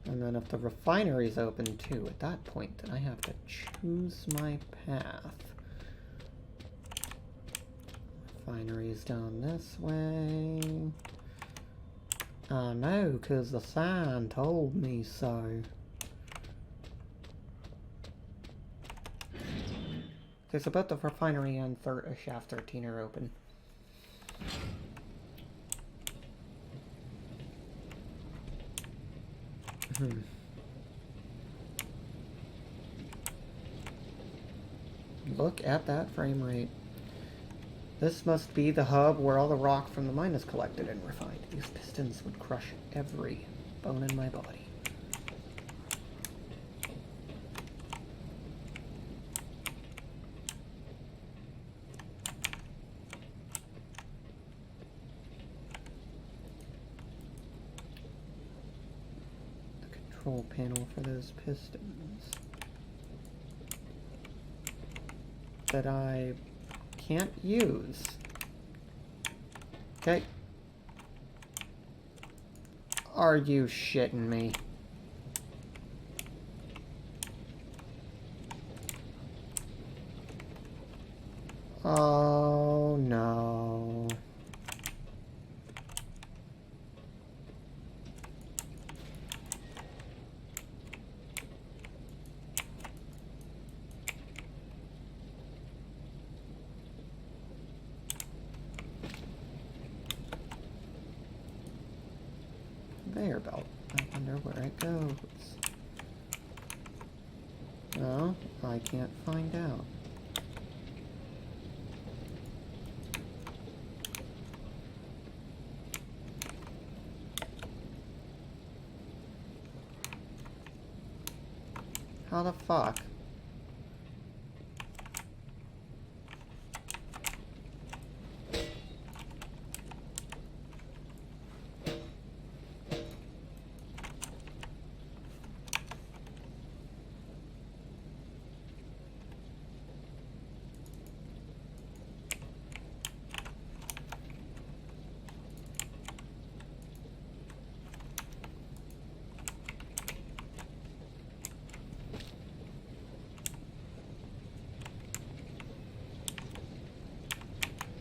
And then if the refinery's open too, at that point, then I have to choose my path. Refinery's down this way. I know, 'cause the sign told me so. Okay, so both the refinery and shaft 13 are open. Look at that frame rate. This must be the hub where all the rock from the mine is collected and refined. These pistons would crush every bone in my body. Control panel for those pistons that I can't use. Okay. Are you shitting me? Oh no. Conveyor belt. I wonder where it goes. No, I can't find out. How the fuck?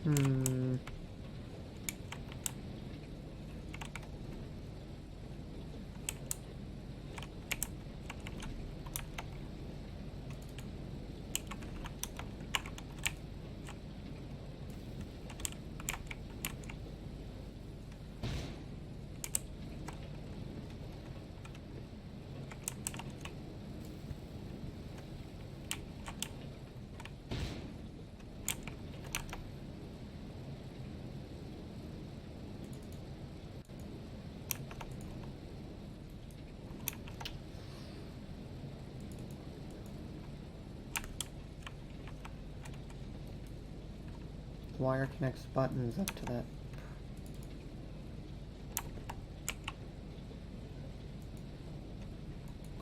Hmm. The wire connects buttons up to that.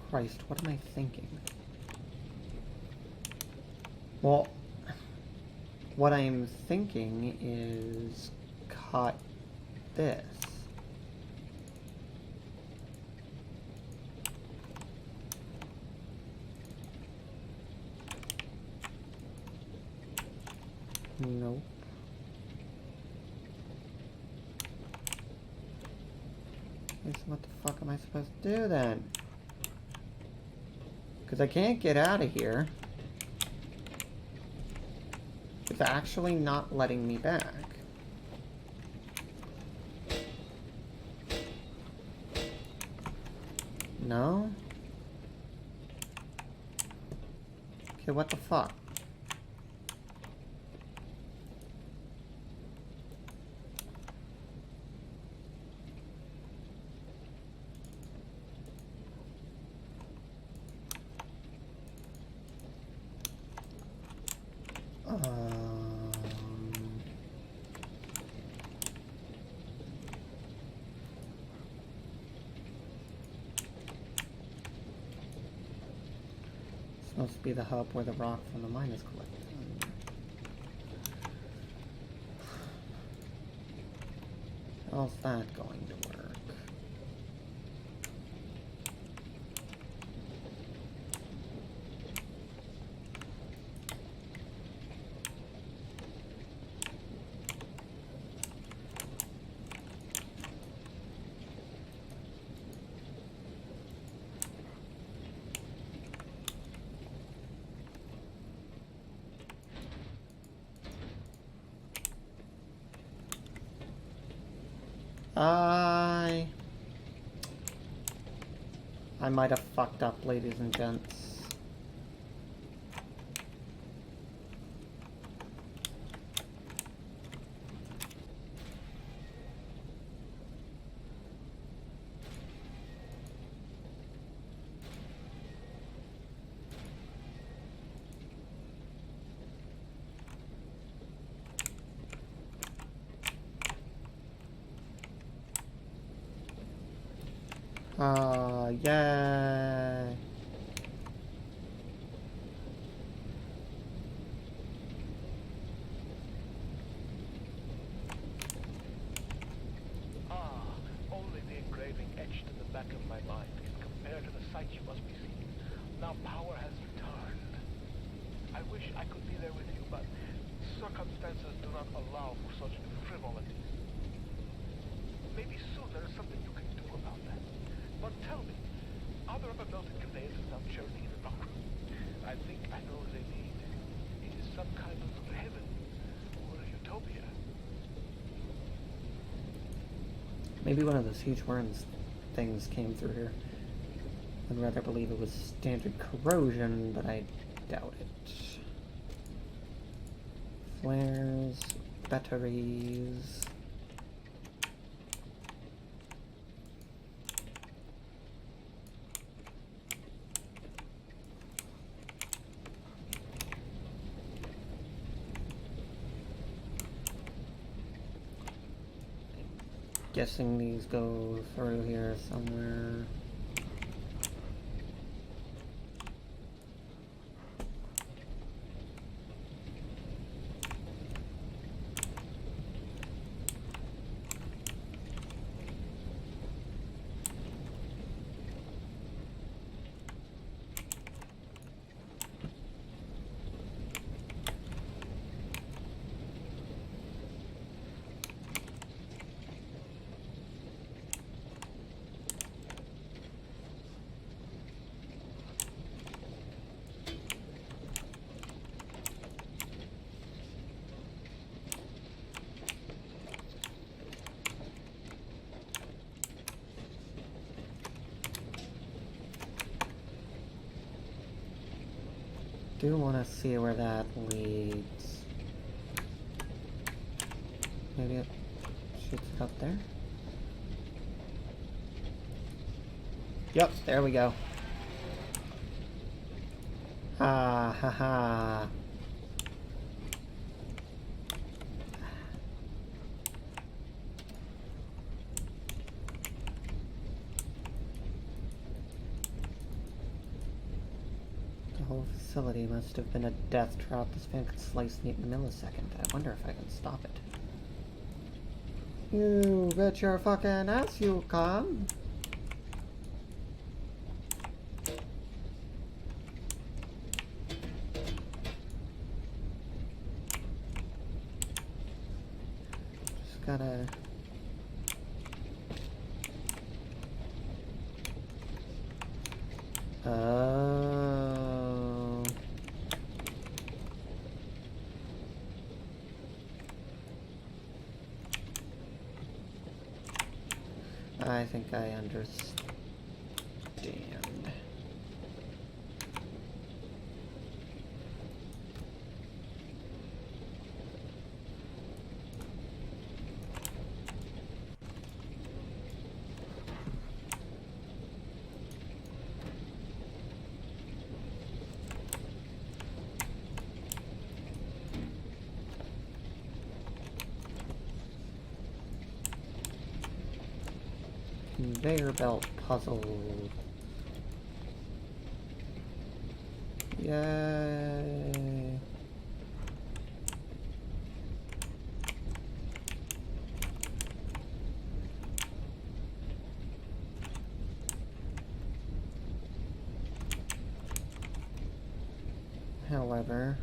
Christ, what am I thinking? Well, what I'm thinking is cut this. Nope. Okay, so what the fuck am I supposed to do then? Because I can't get out of here. It's actually not letting me back. No? Okay, what the fuck? Supposed to be the hub where the rock from the mine is collected. How's that going to work? I might have fucked up, ladies and gents. Yay! Only the engraving etched in the back of my mind can compare to the sight you must be seeing. Now power has returned. I wish I could be there with you, but circumstances do not allow for such frivolities. Maybe soon there is something you can do about that. But tell me, are there other melted conveyances out Charity in the rock? I think I know what they need. It is some kind of heaven or a utopia. Maybe one of those huge worms things came through here. I'd rather believe it was standard corrosion, but I doubt it. Flares, batteries. Guessing these go through here somewhere. do want to see where that leads. Maybe it shoots it up there? Yep, there we go. Ha ha ha. The whole facility must have been a death trap. This fan could slice meat in a millisecond. I wonder if I can stop it. You bet your fucking ass you can. Just gotta... Oh... I think I understand. Conveyor belt puzzle. Yay. However,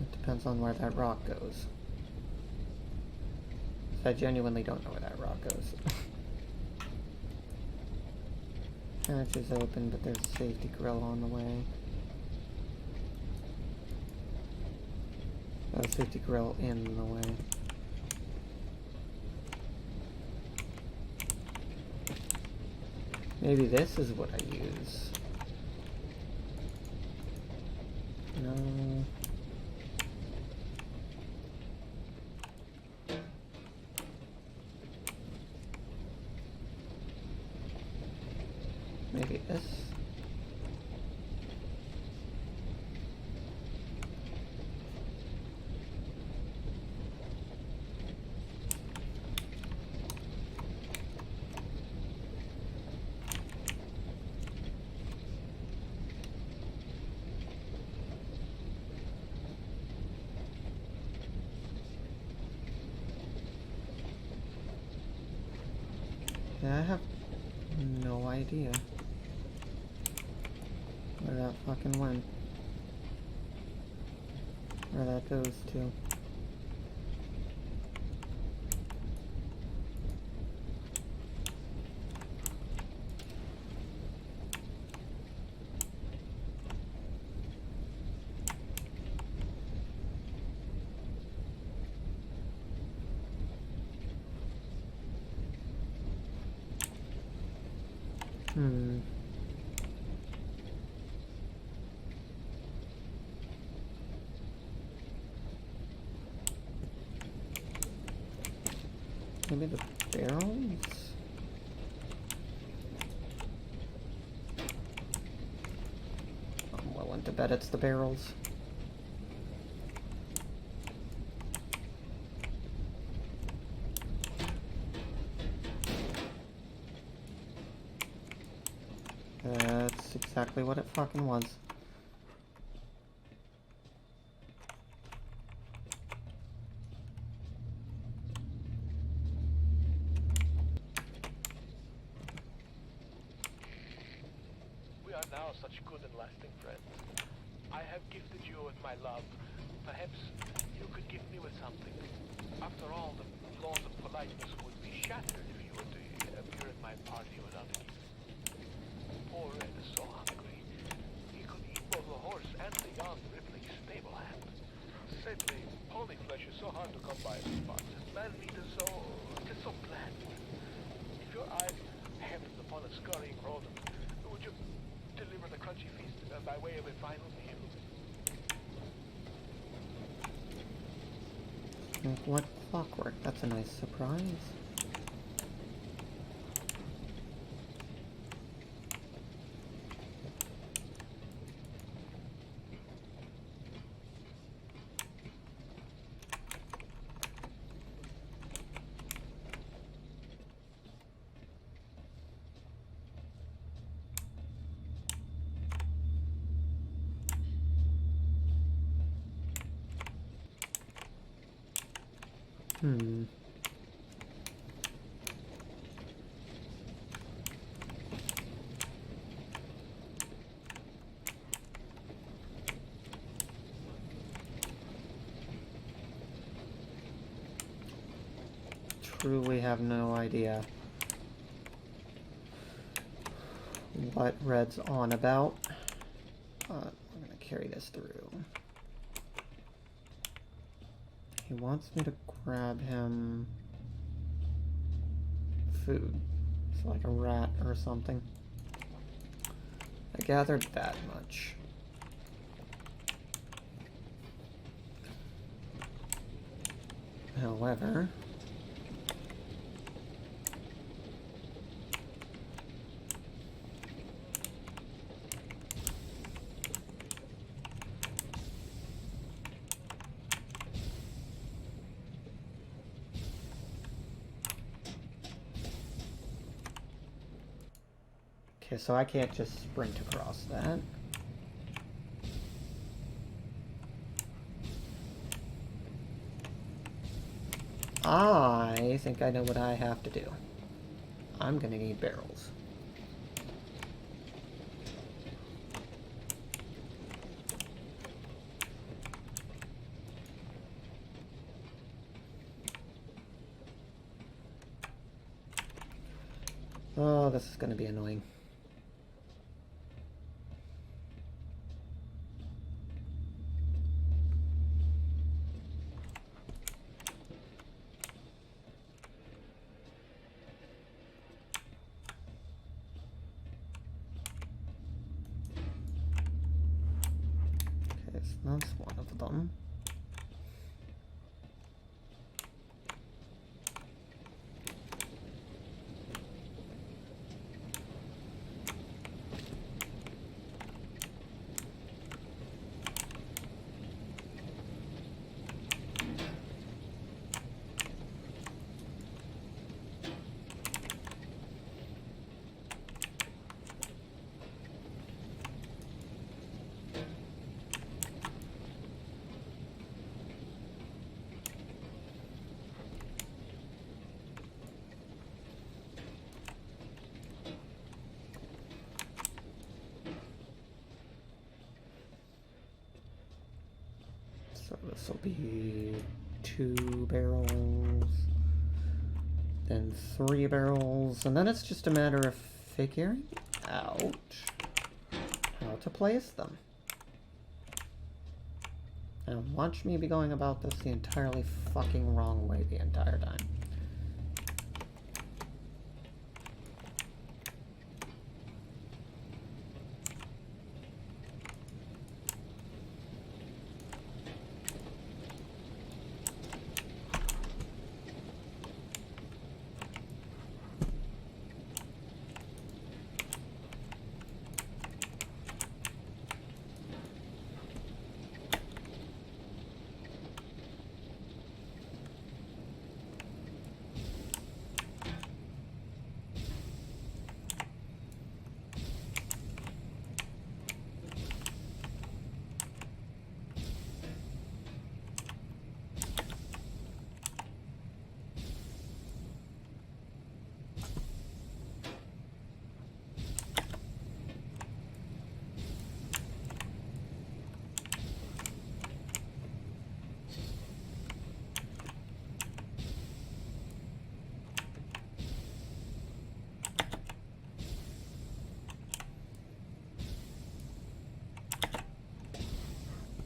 it depends on where that rock goes. I genuinely don't know where that rock goes. Hatch is open, but there's a safety grill on the way. Oh, safety grill in the way. Maybe this is what I use. No. Maybe this. Yeah, I have no idea where that fucking went. Where that goes to. Maybe the barrels? I'm willing to bet it's the barrels. That's exactly what it fucking was. Now such good and lasting friends. I have gifted you with my love. Perhaps you could gift me with something. After all, the laws of politeness would be shattered if you were to appear at my party without a gift. Poor Red is so hungry. He could eat both the horse and the young rippling stable hand. Sadly, pony flesh is so hard to come by in these parts, and man meat is so bland. If your eyes happened upon a scurrying rodent, would crunchy feast by way of a final meal. Like what clockwork? That's a nice surprise. Truly have no idea what Red's on about. I'm gonna carry this through. He wants me to grab him food. It's like a rat or something. I gathered that much. However, okay, so I can't just sprint across that. I think I know what I have to do. I'm gonna need barrels. Oh, this is gonna be annoying. Okay, so that's one of them. So this will be 2 barrels, then 3 barrels, and then it's just a matter of figuring out how to place them. And watch me be going about this the entirely fucking wrong way the entire time.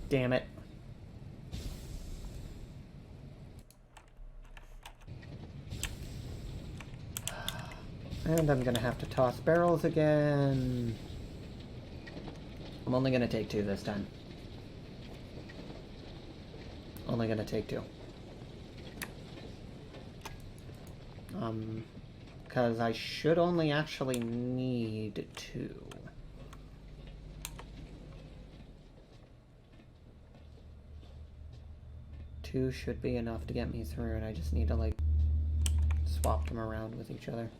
Damn it. And I'm gonna have to toss barrels again. I'm only gonna take 2 this time. Only gonna take 2. Because I should only actually need 2. Two should be enough to get me through, and I just need to, like, swap them around with each other.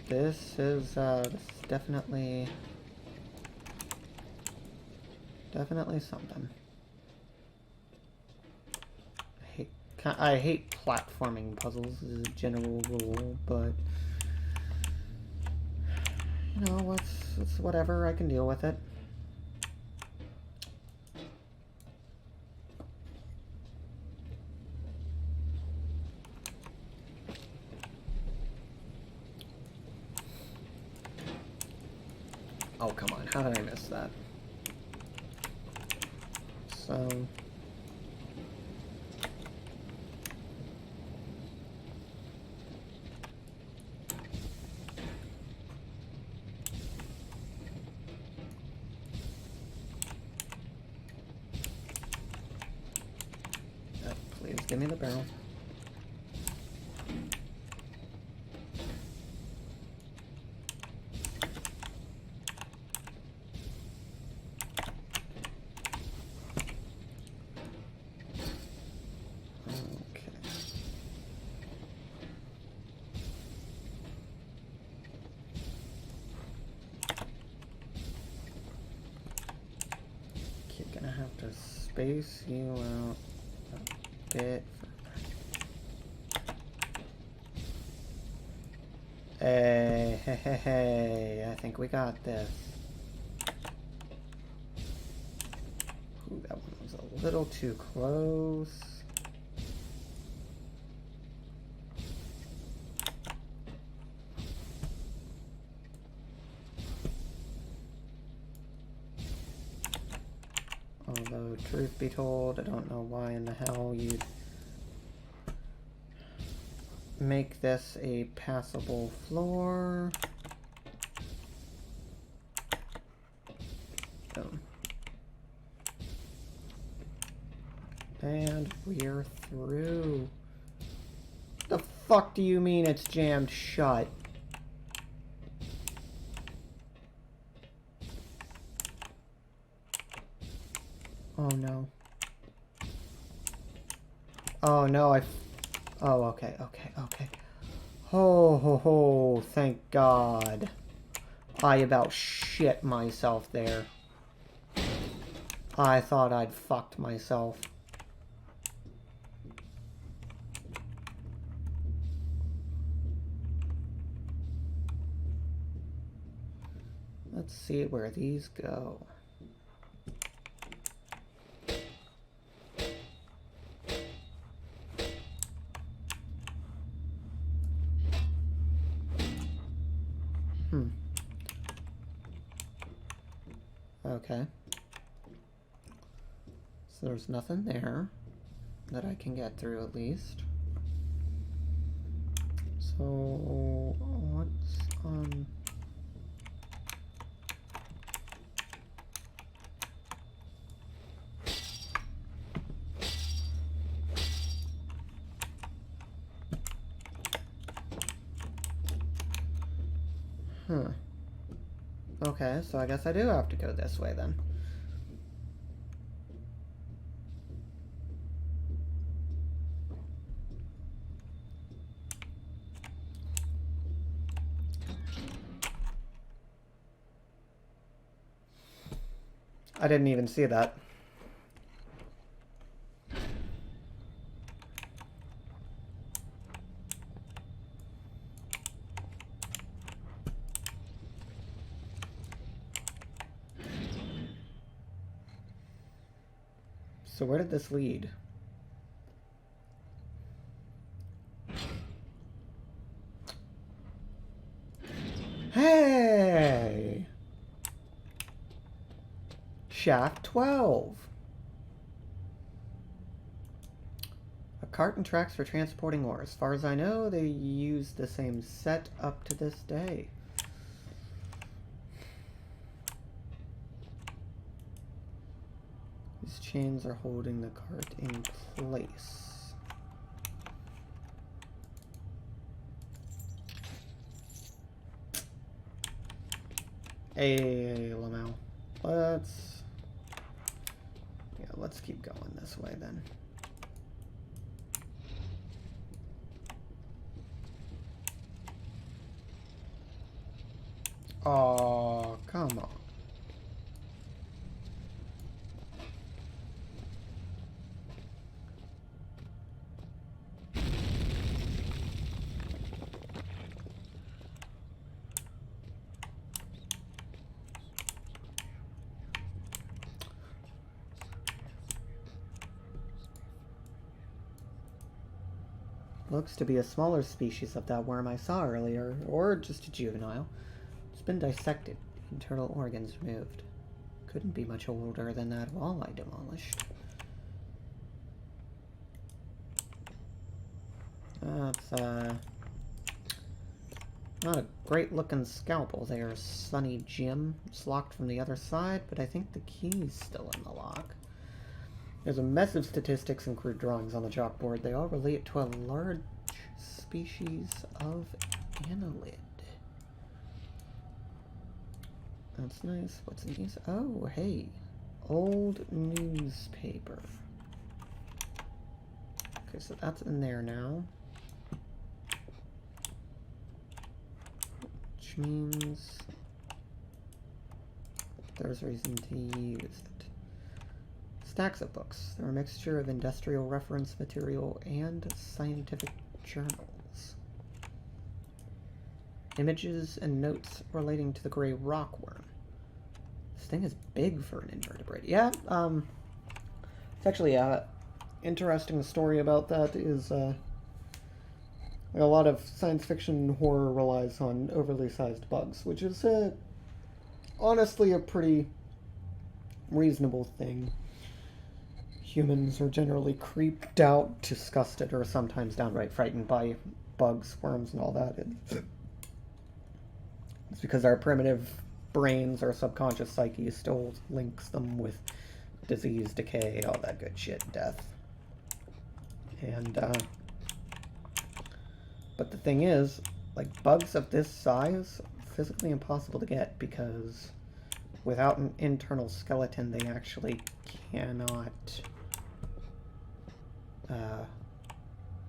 This is definitely something. I hate platforming puzzles as a general rule, but you know, it's whatever, I can deal with it. Oh, come on, how did I miss that? So... please give me the barrel. Space you out a bit further. Hey, I think we got this. Ooh, that one was a little too close. Although, truth be told, I don't know why in the hell you'd make this a passable floor. Boom. And we're through. The fuck do you mean it's jammed shut? Oh no. Oh no, oh, okay. Ho ho ho, thank God. I about shit myself there. I thought I'd fucked myself. Let's see where these go. Okay. So there's nothing there that I can get through at least. So what's on... Huh. Okay, so I guess I do have to go this way then. I didn't even see that. So where did this lead? Hey! Shaft 12. cart and tracks for transporting ore. As far as I know, they use the same set up to this day. These chains are holding the cart in place. Hey, Lamau. Let's keep going this way then. Oh, come on. Looks to be a smaller species of that worm I saw earlier, or just a juvenile. It's been dissected, internal organs removed. Couldn't be much older than that wall I demolished. That's, not a great looking scalpel there, Sonny Jim. It's locked from the other side, but I think the key's still in the lock. There's a mess of statistics and crude drawings on the chalkboard. They all relate to a large species of annelid. That's nice. What's in these? Oh, hey. Old newspaper. Okay, so that's in there now. Which means there's reason to use it. Stacks of books. They're a mixture of industrial reference material and scientific journals. Images and notes relating to the gray rockworm. This thing is big for an invertebrate. Yeah, it's actually a interesting story about that is a lot of science fiction and horror relies on overly sized bugs, which is honestly a pretty reasonable thing. Humans are generally creeped out, disgusted, or sometimes downright frightened by bugs, worms, and all that. It's because our primitive brains, our subconscious psyche still links them with disease, decay, all that good shit, death. And, but the thing is, like, bugs of this size, physically impossible to get, because without an internal skeleton, they actually cannot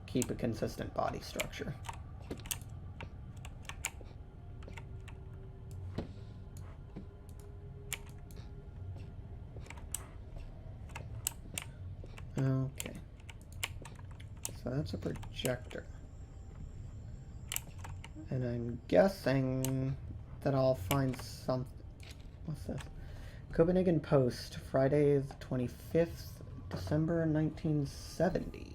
keep a consistent body structure. Okay. So that's a projector. And I'm guessing that I'll find something. What's this? Copenhagen Post, Friday the 25th, December 1970.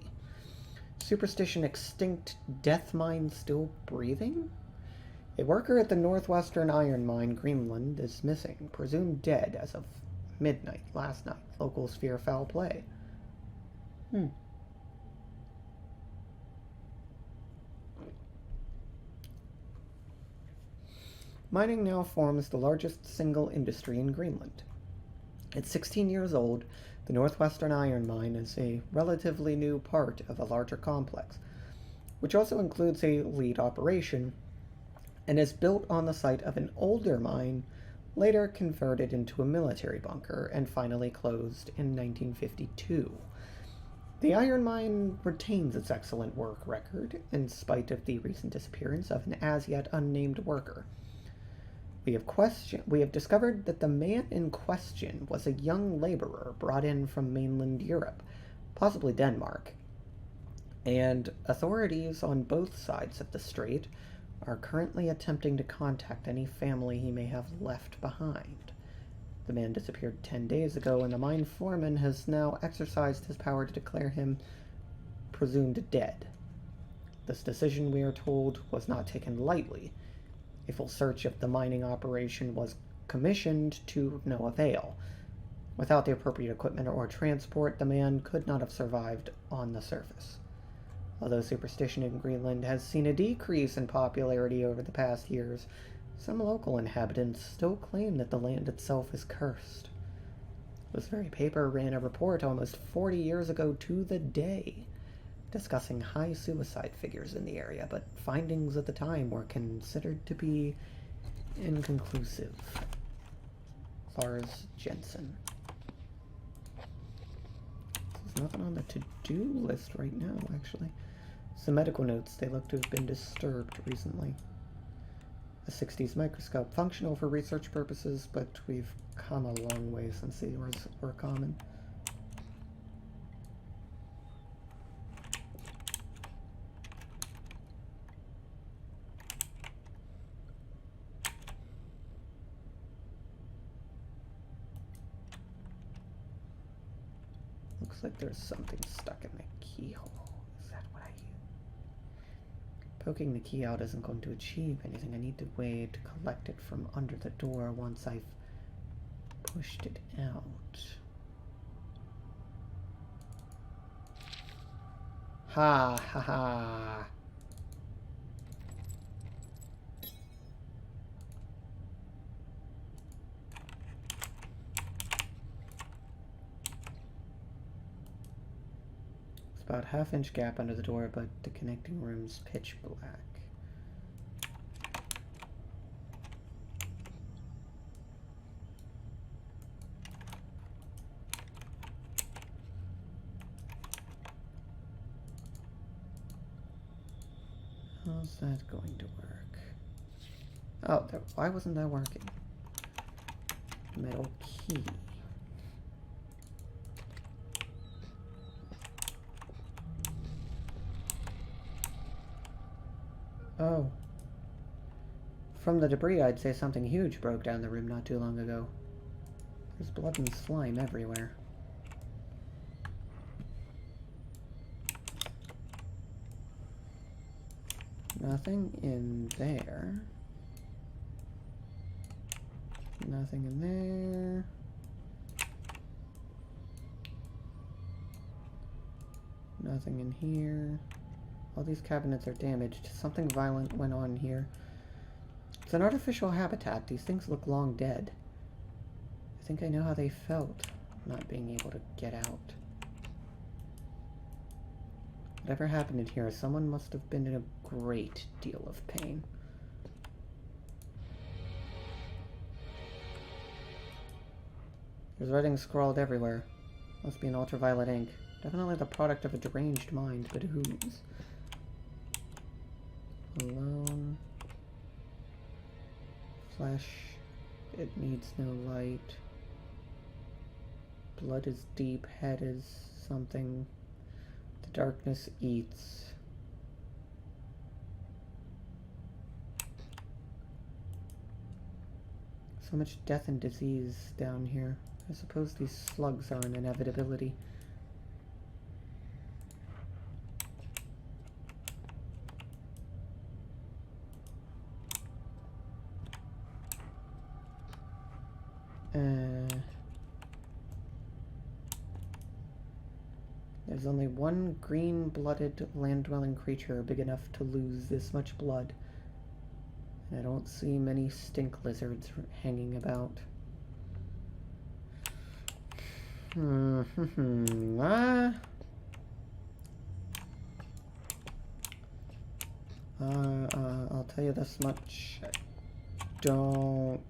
Superstition extinct, death mine still breathing? A worker at the Northwestern Iron Mine, Greenland, is missing, presumed dead as of midnight last night. Locals fear foul play. Mining now forms the largest single industry in Greenland. At 16 years old, the Northwestern Iron Mine is a relatively new part of a larger complex, which also includes a lead operation, and is built on the site of an older mine, later converted into a military bunker, and finally closed in 1952. The iron mine retains its excellent work record, in spite of the recent disappearance of an as-yet unnamed worker. We have discovered that the man in question was a young laborer brought in from mainland Europe, possibly Denmark, and authorities on both sides of the strait are currently attempting to contact any family he may have left behind. The man disappeared 10 days ago, and the mine foreman has now exercised his power to declare him presumed dead. This decision, we are told, was not taken lightly. A full search of the mining operation was commissioned to no avail. Without the appropriate equipment or transport, the man could not have survived on the surface. Although superstition in Greenland has seen a decrease in popularity over the past years, some local inhabitants still claim that the land itself is cursed. This very paper ran a report almost 40 years ago to the day, discussing high suicide figures in the area, but findings at the time were considered to be inconclusive. Lars Jensen. There's nothing on the to-do list right now, actually. Some medical notes, they look to have been disturbed recently. A 60s microscope, functional for research purposes, but we've come a long way since these were common. Looks like there's something stuck in the keyhole. Is that what I use? Poking the key out isn't going to achieve anything. I need a way to collect it from under the door once I've pushed it out. Ha ha ha. It's about half-inch gap under the door, but the connecting room's pitch black. How's that going to work? Oh, why wasn't that working? Metal key. Oh. From the debris, I'd say something huge broke down the room not too long ago. There's blood and slime everywhere. Nothing in there. Nothing in there. Nothing in here. All these cabinets are damaged. Something violent went on here. It's an artificial habitat. These things look long dead. I think I know how they felt, not being able to get out. Whatever happened in here, someone must have been in a great deal of pain. There's writing scrawled everywhere. Must be an ultraviolet ink. Definitely the product of a deranged mind, but whose? Alone. Flesh. It needs no light. Blood is deep. Head is something. The darkness eats. So much death and disease down here. I suppose these slugs are an inevitability. There's only one green-blooded land-dwelling creature big enough to lose this much blood. And I don't see many stink lizards hanging about. I'll tell you this much. I don't...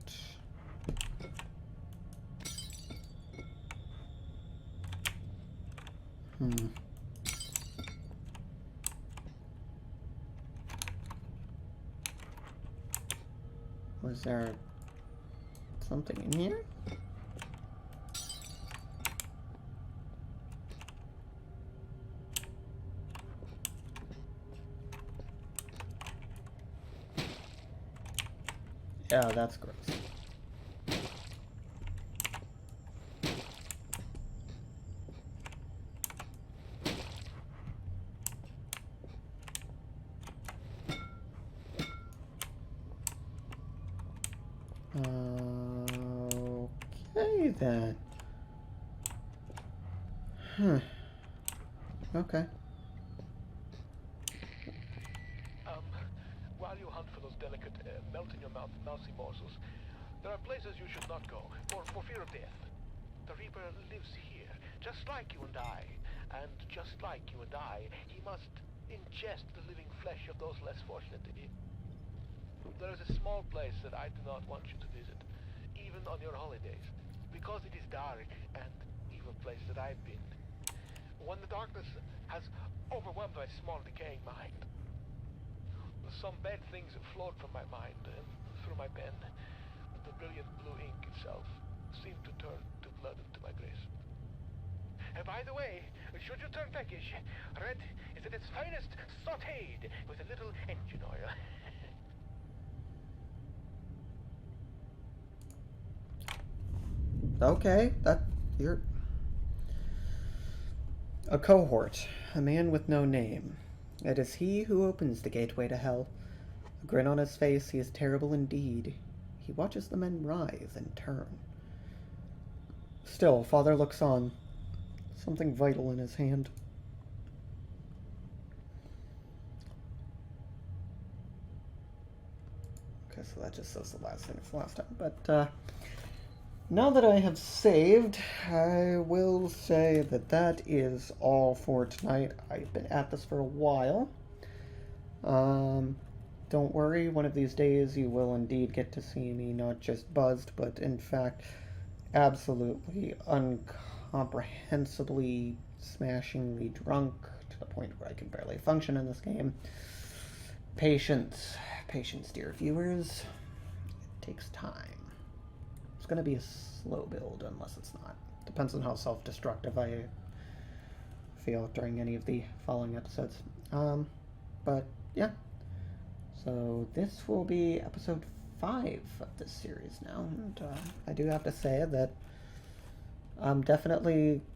Was there something in here? Yeah, that's gross. Okay then. Okay. delicate, melt-in-your-mouth mousy morsels. There are places you should not go, for fear of death. The Reaper lives here, just like you and I. And just like you and I, he must ingest the living flesh of those less fortunate than him. There is a small place that I do not want you to visit, even on your holidays, because it is dark and evil place that I've been. When the darkness has overwhelmed my small decaying mind, some bad things flowed from my mind and through my pen. The brilliant blue ink itself seemed to turn to blood into my grace. And by the way, should you turn peckish, red is at its finest sautéed with a little engine oil. Okay, you're a cohort, a man with no name. It is he who opens the gateway to hell. A grin on his face, he is terrible indeed. He watches the men rise and turn. Still, Father looks on, something vital in his hand. Okay, so that just says the last thing as last time. But now that I have saved, I will say that that is all for tonight. I've been at this for a while. Don't worry, one of these days you will indeed get to see me not just buzzed, but in fact absolutely uncomprehensibly smashingly drunk to the point where I can barely function in this game. Patience, dear viewers. It takes time. It's going to be a slow build unless it's not. Depends on how self-destructive I feel during any of the following episodes. But yeah. So this will be episode 5 of this series now, and I do have to say that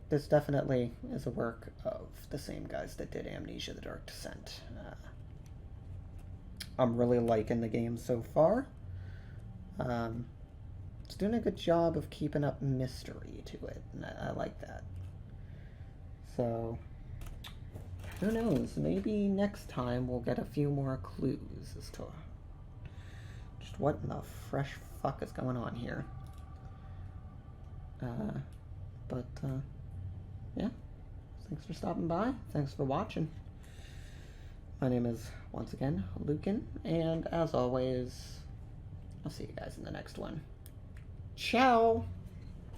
this definitely is a work of the same guys that did Amnesia: The Dark Descent. I'm really liking the game so far. It's doing a good job of keeping up mystery to it, and I like that. So who knows, maybe next time we'll get a few more clues as to just what in the fresh fuck is going on here. Yeah, thanks for stopping by, thanks for watching. My name is, once again, Lukan, and as always, I'll see you guys in the next one. Ciao!